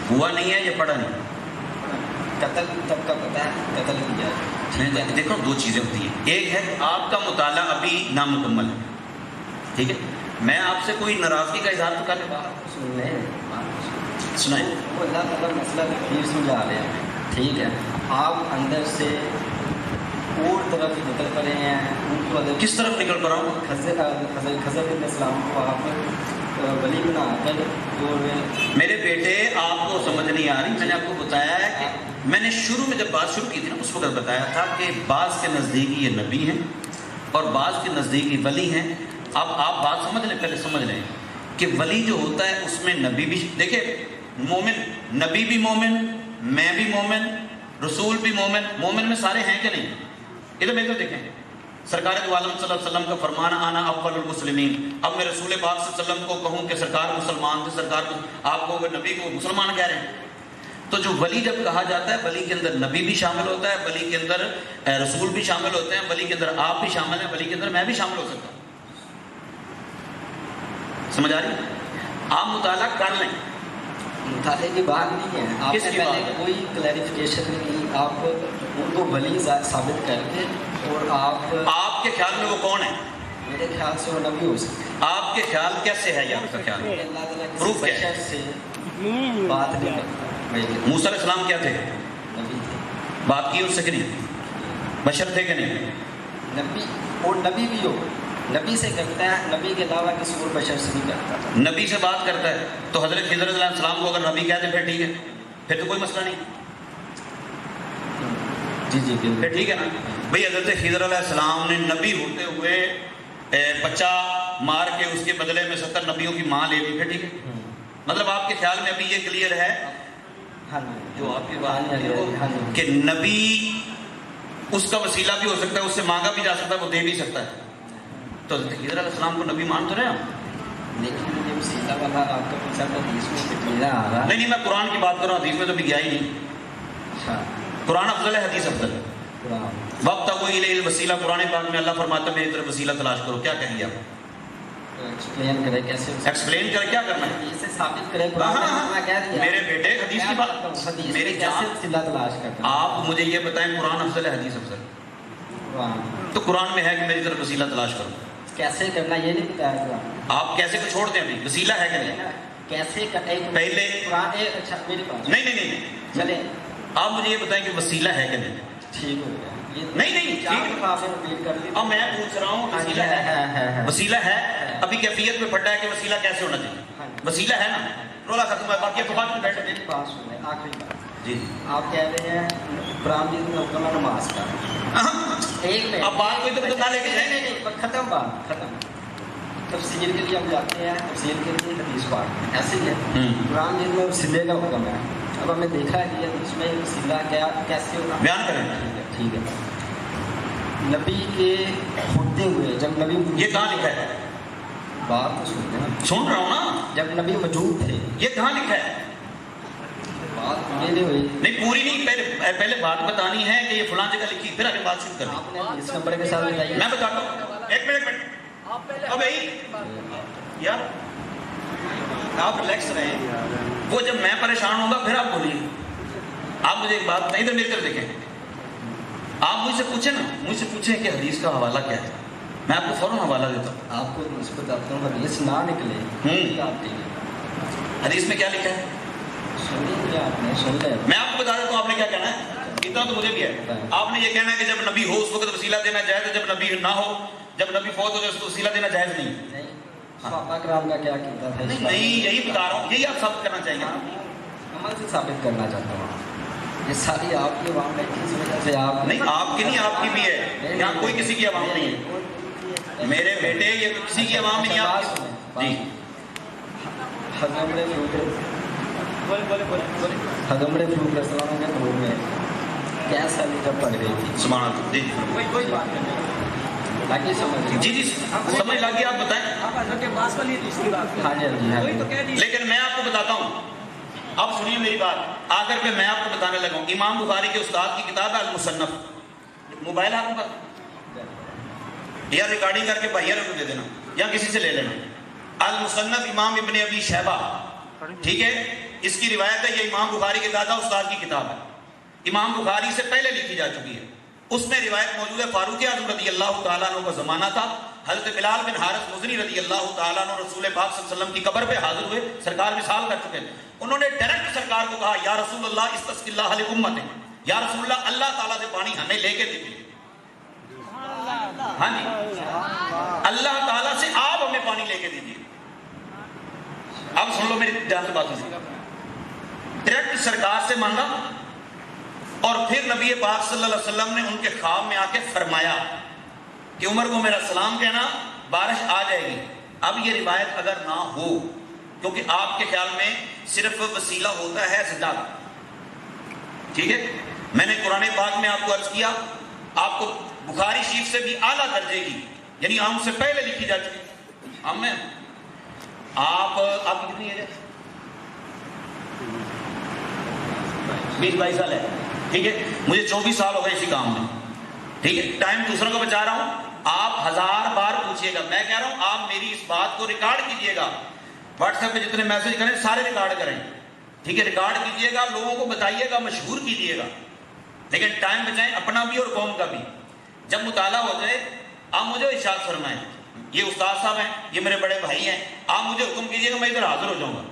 ہوا نہیں ہے، یہ پڑھا نہیں؟ قتل تب کا پتہ ہے، قتل کیا. دیکھو دو چیزیں ہوتی ہیں، ایک ہے آپ کا مطالعہ ابھی نامکمل ہے، ٹھیک ہے، میں آپ سے کوئی ناراضگی کا اظہار تو کر لوں. سن رہے ہیں سنائیں. وہ اللہ تعالیٰ مسئلہ تکلیف سمجھا رہے ہیں، ٹھیک ہے، آپ اندر سے اور طرف نکل پڑے ہیں. ان کو کس طرف نکل پڑا ہوں؟ خضر علیہ السلام کو آپ ولی بنا کر اور میرے بیٹے آپ کو سمجھ نہیں آ رہی. میں نے آپ کو بتایا ہے کہ میں نے شروع میں جب بات شروع کی تھی نا اس وقت بتایا تھا کہ بعض کے نزدیک یہ نبی ہیں اور بعض کے نزدیک یہ ولی ہیں. اب آپ بات سمجھ لیں، پہلے سمجھ لیں کہ ولی جو ہوتا ہے اس میں نبی بھی، دیکھیں مومن، نبی بھی مومن، میں بھی مومن، رسول بھی مومن، مومن میں سارے ہیں کہ نہیں؟ ادھر میرے کو دیکھیں، سرکار دو عالم صلی اللہ علیہ وسلم کا فرمان آنا اول المسلمین. اب میں رسول پاک صلی اللہ علیہ وسلم کو کہوں کہ سرکار مسلمان تھے، سرکار آپ کو نبی کو مسلمان کہہ رہے ہیں. تو جو ولی جب کہا جاتا ہے ولی کے اندر نبی بھی شامل ہوتا ہے، ولی کے اندر رسول بھی شامل ہوتے ہیں، ولی کے اندر آپ بھی شامل ہیں، ولی کے اندر میں بھی شامل ہو سکتا ہوں. سمجھ آ رہی ہے؟ آپ مطالعہ کر لیں. مطالعے کی بات نہیں ہے، آپ کس نے کی پہلے بات ہے؟ کوئی کلیریفیکیشن نہیں، آپ ان کو ولی ثابت کر کے اور آپ کے خیال میں وہ کون ہے؟ میرے خیال سے وہ نبی ہو سکتے ہیں. آپ کے خیال کیسے ہے یہ آپ کا خیال؟ اللہ تعالیٰ پروف کسی کیا ہے؟ بشر سے بات نہیں کرتا. موسیٰ علیہ السلام کیا تھے؟ نبی تھے، بات کی اس سے کہ نہیں؟ بشر تھے کہ نہیں؟ نبی اور نبی بھی ہو، نبی سے کرتا ہے، نبی کے علاوہ کسی اور بشر سے نہیں کرتا تھا. نبی سے بات کرتا ہے تو حضرت خضر علیہ السلام کو اگر نبی کہتے پھر ٹھیک ہے، پھر تو کوئی مسئلہ نہیں. جی جی بالکل پھر ٹھیک ہے نا بھئی. حضرت خضر علیہ السلام نے نبی ہوتے ہوئے بچہ مار کے اس کے بدلے میں 70 نبیوں کی ماں لے لی، پھر ٹھیک ہے. مطلب آپ کے خیال میں ابھی یہ کلیئر ہے ہاں جی. جو آپ کی بات ہاں ہے جی. کہ نبی اس کا وسیلہ بھی ہو سکتا ہے، اس سے مانگا بھی جا سکتا ہے، وہ دے بھی سکتا ہے. تو حضرت خضر علیہ السلام کو نبی مان تو رہے ہیں. لیکن یہ وسیلہ والا آپ کا پیچھا کا حدیث میں کتنا آ رہا ہے. نہیں میں قرآن کی بات کر رہا ہوں، حدیث میں تو بھی گیا ہی نہیں. اچھا قرآن افضل ہے، حدیث افضل ہے. قرآن وَابْتَغُوا إِلَيْهِ الْوَسِيلَةَ قرآن پاک میں اللہ فرماتا ہے میری طرف وسیلہ تلاش کرو. کیا کہیں گے آپ؟ ایکسپلین کرے کیسے ایکسپلین کر کیا کرنا ہے؟ اسے ثابت کرے قرآن نے اتنا کہہ دیا. میرے بیٹے حدیث کی بات، حدیث میری میں جان، کیسے وسیلہ تلاش کرتا ہے؟ آپ مجھے یہ بتائیں قرآن افضل ہے حدیث افضل؟ قرآن تو قرآن میں ہے کہ میری طرف وسیلہ تلاش کرو. کیسے کرنا یہ نہیں بتایا قرآن. آپ کیسے کو چھوڑ دیں ابھی؟ وسیلہ ہے کہ نہیں؟ کیسے ایک پہلے قرآن ایک اچھا میری بات نہیں نہیں نہیں چلے آپ مجھے یہ بتائیں کہ وسیلہ ہے کہ نہیں؟ ٹھیک ہو گیا. نہیں نہیں چار ٹھیک. دفعہ آپ نے repeat کر لی. اب میں پوچھ رہا ہوں وسیلہ ہے؟ وسیلہ ہے. ابھی کیفیت میں پڑھا ہے کہ وسیلہ کیسے ہونا چاہیے. وسیلہ ہے نا، رولا ختم ہے، باقی تو بعد میں بیٹھ میری بات سن لیں آخری بات. جی. آپ کہہ رہے ہیں قرآن جی میں حکم ہے نماز کا. ایک میں اب بات کوئی تو نہ لے کے جائیں. نہیں ختم بات ختم. تفسیر کے لیے ہم جاتے ہیں، تفسیر کے لیے حدیث پاک ایسے ہی ہے. قرآن جی میں وسیلے کا حکم ہے. اب ہمیں دیکھا ہے کہ حدیث میں وسیلہ کیا کیسے ہوگا بیان کریں. ٹھیک ہے. نبی کے ہوتے ہوئے جب نبی یہ کہاں لکھا ہے؟ بات تو سنتے ہیں. سن رہا ہوں نا. جب نبی موجود تھے یہ کہاں لکھا ہے؟ بات پوری نہیں ہوئی. نہیں پوری نہیں، پہلے بات بتانی ہے کہ یہ فلاں جگہ لکھی، پھر آگے بات شروع کرنی. آپ نے اس نمبر کے ساتھ بتائیے. میں بتاتا ہوں. ایک منٹ. اب بھائی یار آپ ریلیکس رہیں. وہ جب میں پریشان ہوں گا پھر آپ بولیے. آپ مجھے ایک بات ادھر میری طرف دیکھیں. آپ مجھ سے پوچھیں نا، مجھ سے پوچھیں کہ حدیث کا حوالہ کیا ہے، میں آپ کو فوراً حوالہ دیتا ہوں. آپ کو نسبت آپ کو حدیث نہ نکلے آپ کے لیے حدیث میں کیا لکھا ہے سنیں گے. آپ نے سن لیں. میں آپ کو بتا دیتا ہوں آپ نے کیا کہنا ہے. اتنا تو مجھے بھی ہے. آپ نے یہ کہنا ہے کہ جب نبی ہو اس وقت وسیلہ دینا جائز ہے, جب نبی نہ ہو, جب نبی فوت ہو جائے اس کو وسیلہ دینا جائز نہیں. نہیں صحابہ کرام کا کیا کیتا تھا؟ نہیں یہی بتا رہا ہوں, یہی آپ ثابت کرنا چاہیے. عمل سے ثابت کرنا چاہتا ہوں. یہ ساری آپ کی عوام بیٹھی اس وجہ سے آپ نہیں آپ کی نہیں, آپ کی بھی ہے. یہاں کوئی کسی کی عوام نہیں ہے میرے بیٹے, یہ کسی کی عوام نہیں. آپ جی حضرت فروخ السلام کے دور میں کیسا جب پڑ گئی تھی سبحان اللہ. جی کوئی بات نہیں باقی سمجھ جی جی سمجھ لگی, آپ بتائیں. ہاں جی ہاں جی. لیکن میں آپ کو بتاتا ہوں, اب سنیے میری بات. آخر پہ میں آپ کو بتانے لگا ہوں, امام بخاری کے استاد کی کتاب ہے المصنف. موبائل آپ کا یا ریکارڈنگ کر کے بھائیوں کو دے دینا یا کسی سے لے لینا. المصنف امام ابن ابی شیبہ, ٹھیک ہے, اس کی روایت ہے. یہ امام بخاری کے دادا استاد کی کتاب ہے. امام بخاری سے پہلے لکھی جا چکی ہے. اس میں روایت موجود ہے فاروق اعظم رضی اللہ تعالیٰ عنہ کا زمانہ تھا. حضرت بلال بن حارث مزنی رضی اللہ تعالیٰ عنہ رسول پاک صلی اللہ علیہ وسلم کی قبر پہ حاضر ہوئے. سرکار وصال کر چکے. انہوں نے ڈائریکٹ سرکار کو کہا یا رسول اللہ استسقِ اللہ لأمتہ, یا رسول اللہ اللہ تعالیٰ سے پانی ہمیں لے کے دیجیے. ہاں جی, اللہ تعالیٰ سے آپ ہمیں پانی لے کے دیجیے. اب سن لو میری جان سے بات ہے. ڈائریکٹ سرکار سے مانگا اور پھر نبی پاک صلی اللہ علیہ وسلم نے ان کے خواب میں آ کے فرمایا کہ عمر کو میرا سلام کہنا, بارش آ جائے گی. اب یہ روایت اگر نہ ہو, کیونکہ آپ کے خیال میں صرف وسیلہ ہوتا ہے زندہ, ٹھیک ہے. میں نے قرآن پاک میں آپ کو عرض کیا, آپ کو بخاری شریف سے بھی اعلیٰ درجے کی, یعنی ہم سے پہلے لکھی جا چکی. ہم میں آپ کی کتنی ہے؟ 20-22 سال ہے, ٹھیک ہے. مجھے 24 سال ہو گئے اسی کام میں, ٹھیک ہے. ٹائم دوسروں کو بچا رہا ہوں. آپ 1000 بار پوچھیے گا, میں کہہ رہا ہوں آپ میری اس بات کو ریکارڈ کیجئے گا. واٹس ایپ پہ جتنے میسج کریں سارے ریکارڈ کریں, ٹھیک ہے. ریکارڈ کیجئے گا, لوگوں کو بتائیے گا, مشہور کیجئے گا, لیکن ٹائم بچائیں اپنا بھی اور قوم کا بھی. جب مطالعہ ہو جائے آپ مجھے ارشاد فرمائیں. یہ استاد صاحب ہیں, یہ میرے بڑے بھائی ہیں, آپ مجھے حکم کیجئے گا, میں ادھر حاضر ہو جاؤں گا.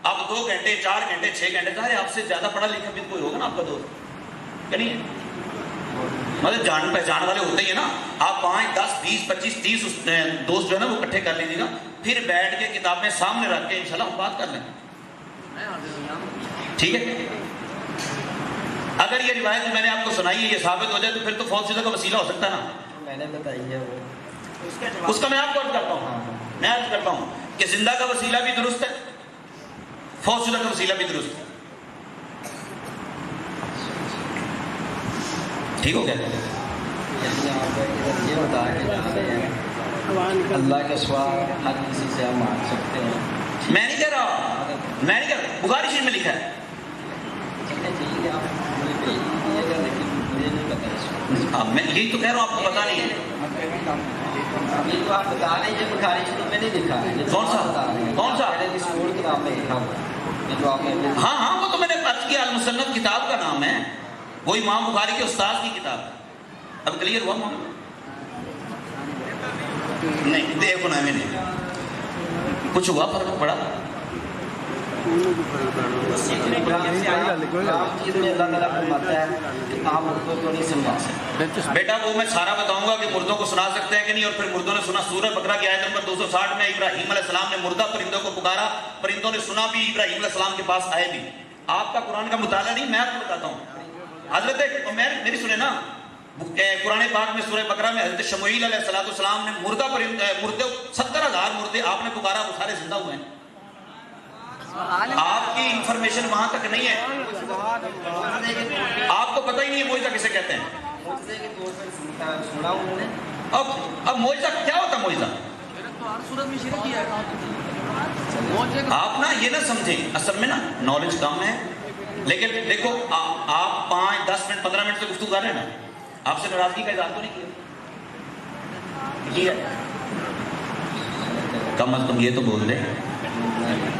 آپ 2 گھنٹے 4 گھنٹے 6 گھنٹے, ظاہر آپ سے زیادہ پڑھا لکھا بھی کوئی ہوگا نا آپ کا دوست, کہ نہیں؟ مطلب جان پہچان والے ہوتے ہی ہیں نا. آپ 5 10 20 25 30 دوست جو ہے نا وہ اکٹھے کر لیجیے گا, پھر بیٹھ کے کتابیں سامنے رکھ کے انشاءاللہ ہم بات کر لیں, ٹھیک ہے. اگر یہ روایت جو میں نے آپ کو سنائی ہے یہ ثابت ہو جائے تو پھر تو فوت شدہ کا وسیلہ ہو سکتا ہے نا. میں نے بتائی ہے وہ, اس کا میں آپ کو عرض کرتا ہوں, میں عرض کرتا ہوں کہ زندہ کا وسیلہ بھی درست ہے, فوت شدہ کا وسیلہ بھی درست ہے. ٹھیک ہو گیا. یعنی آپ یہ بتا کے جا رہے ہیں اللہ کے سوا ہر کسی سے ہم مانگ سکتے ہیں. میں نہیں کہہ رہا, میں نہیں کہہ رہا, بخاری شریف میں لکھا ہے. ٹھیک ہے, آپ مجھے بھیج دیجیے گا, لیکن مجھے نہیں پتا. ہاں میں یہی تو کہہ رہا ہوں, آپ کو پتا نہیں ہے. ابھی تو آپ بتا رہے ہیں بخاری شریف میں نہیں لکھا ہے. کون سا کون سا؟ اسکول کے نام میں لکھا ہوا جو آپ نے. ہاں ہاں وہ تو میں نے عرض کیا, المصنف کتاب کا نام ہے, وہ امام بخاری کے استاد کی کتاب ہے. اب کلیئر ہوا معاملہ؟ نہیں دیکھو نا, میں نے کچھ ہوا فرق پڑا. بیٹا وہ میں سارا بتاؤں گا کہ مردوں کو سنا سکتے ہیں کہ نہیں, اور پھر مردوں نے سنا. سورہ بقرہ کی آیت نمبر 260 میں ابراہیم علیہ السلام نے مردہ پرندوں کو پکارا, پرندوں نے سنا بھی, ابراہیم علیہ السلام کے پاس آئے بھی. آپ کا قرآن کا مطالعہ نہیں, میں آپ کو بتاتا ہوں. حضرت میری سنیں نا, قرآن پاک میں سورہ بقرہ میں حضرت شموئیل علیہ السلام نے مردہ 70,000 مردے آپ نے پکارا, وہ سارے زندہ ہوئے ہیں. آپ کی انفارمیشن وہاں تک نہیں ہے, آپ کو پتہ ہی نہیں ہے معجزہ کسے کہتے ہیں. اب معجزہ کیا ہوتا ہے؟ معجزہ آپ نا یہ نہ سمجھیں, اصل میں نا نالج کم ہے, لیکن دیکھو آپ 5 10 منٹ 15 منٹ سے گفتگو کر رہے ہیں نا, آپ سے ناراضگی کا اظہار تو نہیں کیا, کم از کم یہ تو بول دیں,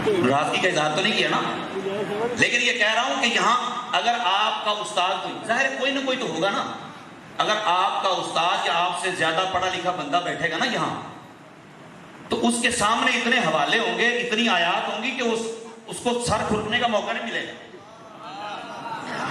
ناراضگی کا اظہار تو نہیں کیا نا. لیکن یہ کہہ رہا ہوں کہ یہاں اگر آپ کا استاد, ظاہر ہے کوئی نہ کوئی تو ہوگا نا, اگر آپ کا استاد یا آپ سے زیادہ پڑھا لکھا بندہ بیٹھے گا نا یہاں, تو اس کے سامنے اتنے حوالے ہوں گے, اتنی آیات ہوں گی کہ اس کو سر کھرکنے کا موقع نہیں ملے گا.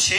6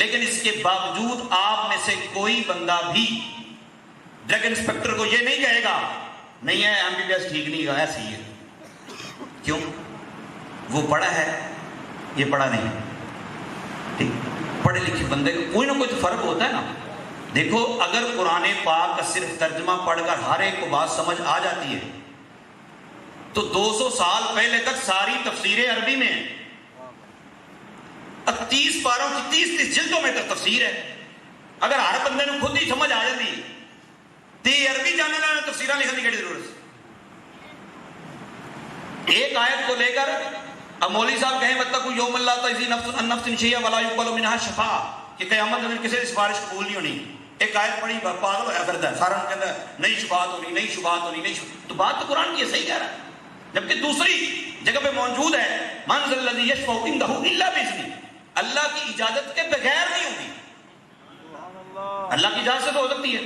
لیکن اس کے باوجود آپ میں سے کوئی بندہ بھی ڈرگ انسپیکٹر کو یہ نہیں کہے گا نہیں ہے MBBS ٹھیک نہیں ہے، ایسی ہے. کیوں؟ وہ پڑھا ہے، یہ پڑھا نہیں. ٹھیک، پڑھے لکھے بندے کو کوئی نہ کوئی تو فرق ہوتا ہے نا. دیکھو اگر قرآن پاک کا صرف ترجمہ پڑھ کر ہر ایک کو بات سمجھ آ جاتی ہے تو 200 سال پہلے تک ساری تفسیریں عربی میں ہیں. 30 پاروں کی 30 جلدوں میں تک تفسیر ہے. اگر ہر بندے نے خود ہی سمجھ آ جاتی تو یہ عربی جاننے والے تفسیریں لکھنے کی ضرورت ہے. ایک آیت کو لے کر اب مولوی صاحب کہیں وَاتَّقُوا يَوْمًا لَا تَجْزِي نَفْسٌ عَن نَفْسٍ شَيْئًا وَلَا يُقْبَلُ مِنْهَا شَفَاعَةٌ کہ قیامت میں کسی کی سفارش قبول نہیں ہونی. ایک آیت پڑھی پاگل ہوا کرتا ہے سارا کہتا ہے نہیں شفاعت ہونی، نہیں شفاعت ہونی، نہیں شفاعت. تو بات تو قرآن کی صحیح کہہ رہا ہے. جبکہ دوسری جگہ پہ موجود ہے مَنْ ذَا الَّذِي يَشْفَعُ عِنْدَهُ إِلَّا بِإِذْنِهِ، اللہ کی اجازت کے بغیر نہیں ہوگی. اللہ کی اجازت سے تو ہو سکتی ہے.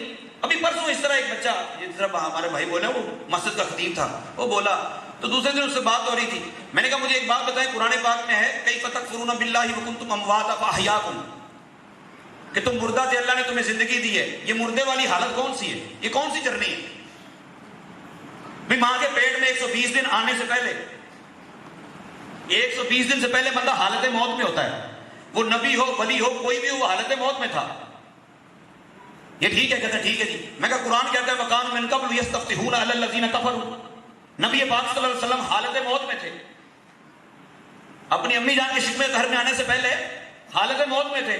ابھی پرسوں اس طرح ایک بچہ جس طرح ہمارے بھائی بولے وہ مسجد کا خطیب تھا، وہ بولا تو دوسرے دن اس سے بات ہو رہی تھی. میں نے کہا مجھے ایک بات بتائیں، قرآن پاک میں ہے کیف تکفرون باللہ وکنتم امواتا فاحیاکم، کہ تم مردہ تھے اللہ نے تمہیں زندگی دی ہے. یہ مردے والی حالت کون سی ہے؟ یہ کون سی جرنی ہے؟ بھی ماں کے پیٹ میں 120 دن آنے سے پہلے 120 دن سے پہلے بندہ حالت موت میں ہوتا ہے. وہ نبی ہو ولی ہو کوئی بھی ہو وہ حالت موت میں تھا. یہ ٹھیک ہے؟ کہتا ہے ٹھیک ہے جی. میں کہا قرآن کہتا ہے وَكَانُوا مِن قَبْلُ يَسْتَفْتِحُونَ عَلَى الَّذِينَ كَفَرُوا، نبی پاک صلی اللہ علیہ وسلم حالت موت میں تھے. اپنی امی جان کے شکمے گھر میں آنے سے پہلے حالت موت میں تھے.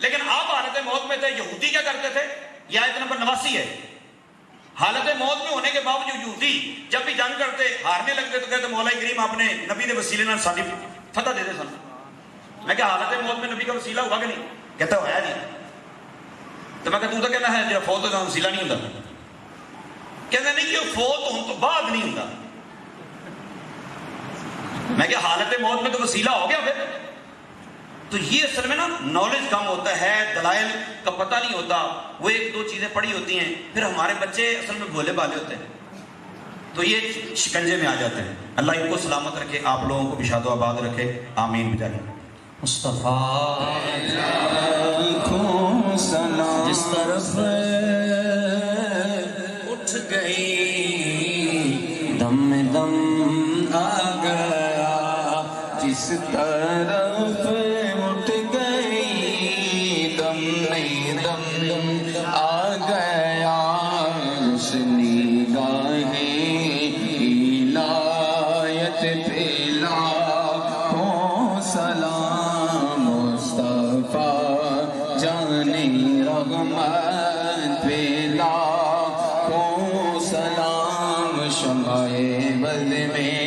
لیکن آپ حالت موت میں تھے. یہودی کیا کرتے تھے؟ یہ آیت نمبر 89 ہے. حالت موت میں ہونے کے باوجود یہودی جب بھی جنگ کرتے ہارنے لگتے تو کہتے مولا کریم آپ نے نبی دے وسیلے نال ساری فتح دے دے سن. میں کہا حالت موت میں نبی کا وسیلہ ہوا کہ نہیں؟ کہتا ہوا جی. تو میں کہا تو کہنا ہے جب فوت ہوتا وسیلہ نہیں ہوتا. کہتا نہیں کہ فوت ہونے تو بعد نہیں ہوتا. میں کہا حالت موت میں تو وسیلہ ہو گیا پھر. تو یہ اصل میں نا نالج کم ہوتا ہے، دلائل کا پتہ نہیں ہوتا. وہ ایک دو چیزیں پڑھی ہوتی ہیں پھر ہمارے بچے اصل میں بھولے بھالے ہوتے ہیں تو یہ شکنجے میں آ جاتے ہیں. اللہ ان کو سلامت رکھے، آپ لوگوں کو بھی شاد و آباد رکھے، آمین بجائے مصطفیٰ. جس طرف اٹھ گئی دم دم آ گیا، جس طرف اٹھ گئی دم نہیں دم آ گیا، اس نگاہ عنایت پہ لاکھوں سلام، مصطفیٰ جانے رحمت پہ لاکھوں سلام، شمع بد میں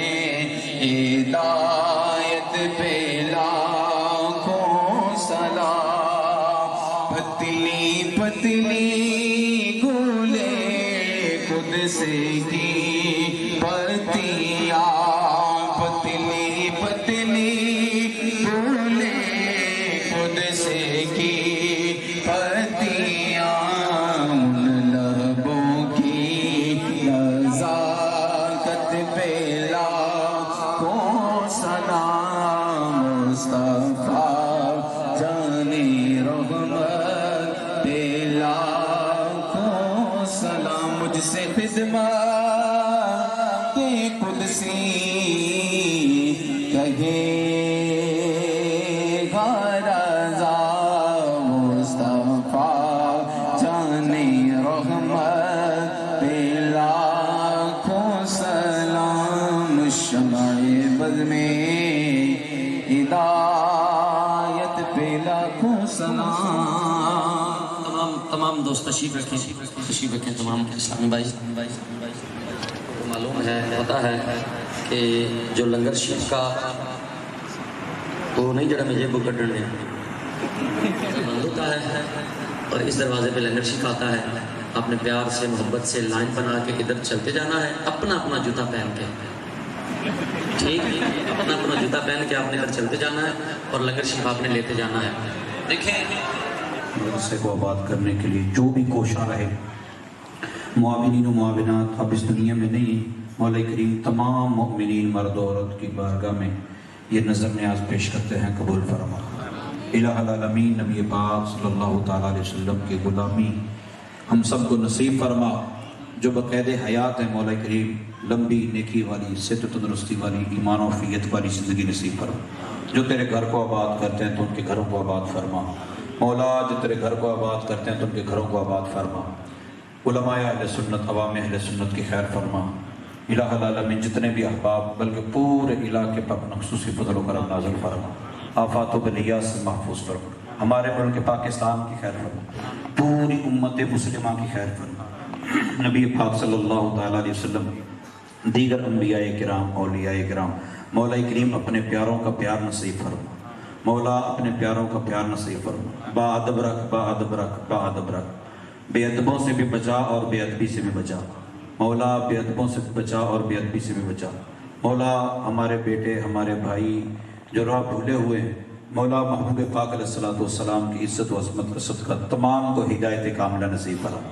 ہدایت پہ لاکھوں سلام، پتلی پتلی گولے قدس کی پتیاں، پتلی پتلی گولے قدس کی پتیاں، ان لبوں کی نزاکت پہ لاکھوں سلام، مصطفیٰ جانی رحمت پہ لاکھوں سلام، مجھ سے خدمت کے قدسی کہے گا رضا، مصطفیٰ جانی رحمت پہ لاکھوں سلام، شمع بد میں ہدایت پہ لاکھوں سلام. تمام دوست تشریف رکھیں تمام اسلامی بھائی. معلوم ہے پتہ ہے کہ جو لنگر شریف کا وہ نہیں جڑا میں جیب کڈن نے بند ہوتا ہے اور اس دروازے پہ لنگر شریف آتا ہے. آپ نے پیار سے محبت سے لائن بنا کے ادھر چلتے جانا ہے اپنا اپنا جوتا پہن کے. ٹھیک، اپنا اپنا جوتا پہن کے آپ نے ادھر چلتے جانا ہے اور لنگر شریف آپ نے لیتے جانا ہے. دیکھیں مدرسے کو آباد کرنے کے لیے جو بھی کوشاں رہے، معاونین و معاونات اب اس دنیا میں نہیں، مولا کریم تمام مؤمنین مرد و عورت کی بارگاہ میں یہ نظر نیاز پیش کرتے ہیں، قبول فرما. الہ العالمین نبی پاک صلی اللہ تعالیٰ علیہ وسلم کی غلامی ہم سب کو نصیب فرما. جو بقید حیات ہے مولا کریم لمبی نیکی والی صحت و تندرستی والی ایمان و عافیت والی زندگی نصیب فرما. جو تیرے گھر کو آباد کرتے ہیں تو ان کے گھروں کو آباد فرما مولا. جو تیرے گھر کو آباد کرتے ہیں تو ان کے گھروں کو آباد فرما. علماء اہل سنت عوام اہل سنت کی خیر فرما. الہ العالمین جتنے بھی احباب بلکہ پورے علاقے پر اپنا خصوصی فضل و کرم نازل فرما. آفات و بلیات سے محفوظ فرما. ہمارے ملک پاکستان کی خیر فرما. پوری امت مسلمہ کی خیر فرما. نبی پاک صلی اللہ تعالیٰ علیہ وسلم دیگر انبیاء کرام اولیاء کرام مولا کریم اپنے پیاروں کا پیار نصیب فرما. مولا اپنے پیاروں کا پیار نصیب فرما. با ادب رکھ با ادب رکھ با ادب رکھ. بے ادبوں سے بھی بچا اور بے ادبی سے بھی بچا مولا. بے ادبوں سے بھی بچا اور بے ادبی سے بھی بچا مولا. ہمارے بیٹے ہمارے بھائی جو راہ بھولے ہوئے ہیں مولا محبوب پاک علیہ الصلوۃ والسلام کی عزت و عظمت کا صدقہ تمام کو ہدایت کاملہ نصیب فرما.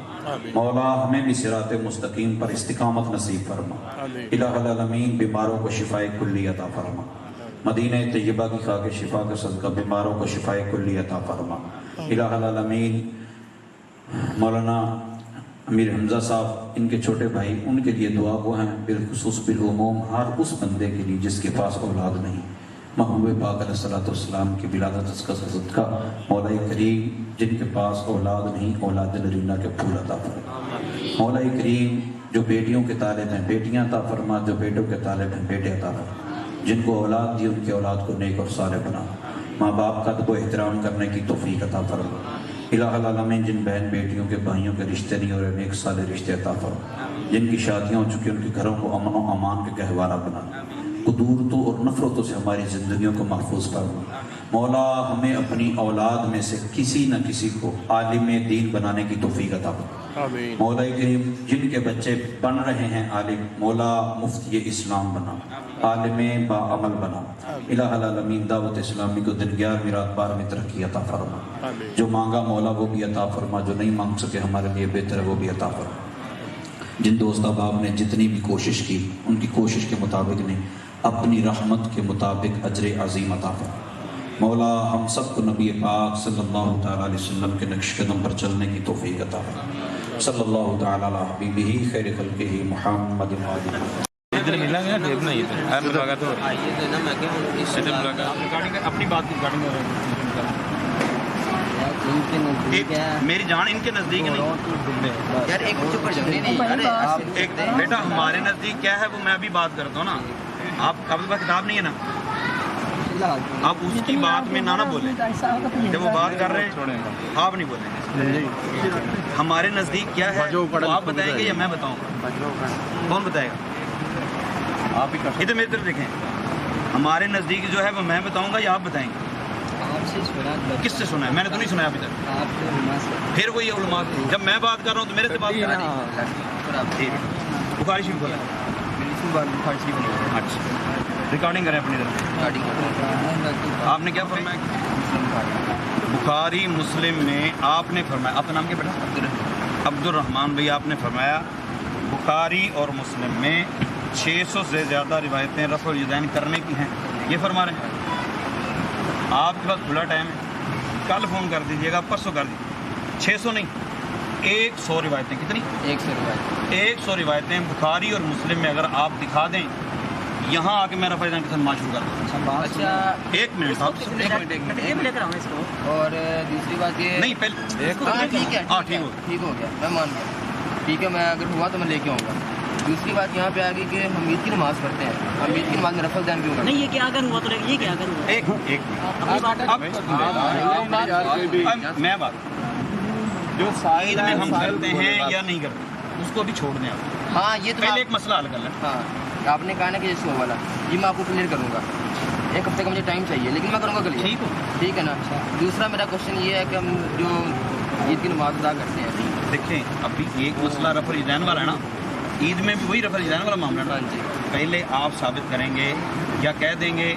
مولا ہمیں بھی صراط مستقیم پر استقامت نصیب فرما. الہ العالمین بیماروں کو شفائے کلی عطا فرما. مدینہ طیبہ کی خاک شفا کا صدقہ بیماروں کو شفائے کلی عطا فرما. الہ العالمین مولانا امیر حمزہ صاحب ان کے چھوٹے بھائی ان کے لیے دعا گو ہیں بالخصوص بالعموم ہر اس بندے کے لیے جس کے پاس اولاد نہیں. محبوب پاک علیہ الصلوۃ والسلام کی ولادت کا صدقہ مولا کریم جن کے پاس اولاد نہیں اولاد نرینہ کے پھول عطا فرما. مولا کریم جو بیٹیوں کے طالب ہیں بیٹیاں عطا فرما. جو بیٹوں کے طالب ہیں بیٹے عطا فرما. جن کو اولاد دی ان کے اولاد کو نیک اور صالح بنا. ماں باپ کا ادب و احترام کرنے کی توفیق عطا فرما. الہ العالمین جن بہن بیٹیوں کے بھائیوں کے رشتے نہیں ہو رہے نیک صالح رشتے عطا فرما. جن کی شادیاں ہو چکی ان کے گھروں کو امن و امان کے گہوارہ بنا. قدورتوں اور نفرتوں سے ہماری زندگیوں کو محفوظ فرما. مولا ہمیں اپنی اولاد میں سے کسی نہ کسی کو عالم دین بنانے کی توفیق عطا فرما. مولا کریم جن کے بچے بن رہے ہیں عالم مولا مفتی اسلام بنا عالم با عمل بنا. الہ العالمین دعوت اسلامی کو دن 11 رات 12 میں ترقی عطا فرما. جو مانگا مولا وہ بھی عطا فرما. جو نہیں مانگ سکے ہمارے لیے بہتر ہے وہ بھی عطا فرما. جن دوست احباب نے جتنی بھی کوشش کی ان کی کوشش کے مطابق نہیں اپنی رحمت کے مطابق اجر عظیم عطا فرما. مولا ہم سب کو نبی پاک صلی اللہ تعالیٰ علیہ وسلم کے نقش قدم پر چلنے کی توفیق عطا فرما. صلی اللہ تعالیٰ علی حبیبہ خیر خلقہ محمد وآلہ. ادھر ملا گیا ٹیپ نہیں ادھر لگا تو ادھر لگا اپنی بات کی میری جان ان کے نزدیک نہیں یار ایک چپ کر جاؤ. ایک بیٹا ہمارے نزدیک کیا ہے وہ میں ابھی بات کرتا ہوں نا. آپ کا کتاب نہیں ہے نا آپ اس کی بات میں نہ بولیں. جب وہ بات کر رہے ہیں آپ نہیں بولیں. ہمارے نزدیک کیا ہے وہ آپ بتائیں گے یا میں بتاؤں کون بتائے گا؟ آپ ہی کر ادھر میری طرف دیکھیں. ہمارے نزدیک جو ہے وہ میں بتاؤں گا یا آپ بتائیں گے؟ کس سے سنا ہے؟ میں نے تو نہیں سنا ابھی تک. پھر وہی علماء جب میں بات کر رہا ہوں تو میرے سے بات کر رہا ہوں. بخاری شریف بولا اچھا ریکارڈنگ کریں اپنی طرف. آپ نے کیا فرمایا؟ بخاری مسلم میں آپ نے فرمایا. آپ کا نام کیا بیٹا؟ عبد الرحمن بھائی. آپ نے فرمایا بخاری اور مسلم میں 600 سے زیادہ روایتیں رفع الیدین کرنے کی ہیں. یہ فرما رہے ہیں. آپ کے پاس کھلا ٹائم ہے کل فون کر دیجیے گا پرسوں کر دیجیے. 600 نہیں 100 روایتیں. کتنی؟ 100 روایتیں بخاری اور مسلم میں اگر آپ دکھا دیں یہاں آ کے میں رفع الیدین کے ساتھ ماں شروع کر دوں. اچھا ایک منٹ اور دوسری بات یہ نہیں پہلے ٹھیک ہے ہاں ٹھیک ہو گیا میں مان گیا. ٹھیک ہے میں اگر ہوا تو میں لے کے آؤں گا. دوسری بات یہاں پہ آ گئی کہ ہم عید کی نماز پڑھتے ہیں. ہم عید کی نماز میں رفع الیدین کیوں کرتے ہیں؟ نہیں یہ کیا اگر ہوا تو یہ کیا اگر ہوا ایک میں بات جو عید میں ہم کرتے ہیں یا نہیں کرتے اس کو ابھی چھوڑ دیں. آپ ہاں یہ تو پہلے ایک مسئلہ حل کر لیں. ہاں آپ نے کہا نا کہ جیسے والا یہ میں آپ کو کلیئر کروں گا. 1 ہفتے کا مجھے ٹائم چاہیے لیکن میں کروں گا کلیئر. ٹھیک ہے نا. دوسرا میرا کوشچن یہ ہے کہ ہم جو عید کی نماز ادا کرتے ہیں دیکھیں ابھی ایک مسئلہ رفع الیدین والا ہے نا. عید میں بھی وہی رفع الیدین والا معاملہ ہے. پہلے آپ ثابت کریں گے یا کہہ دیں گے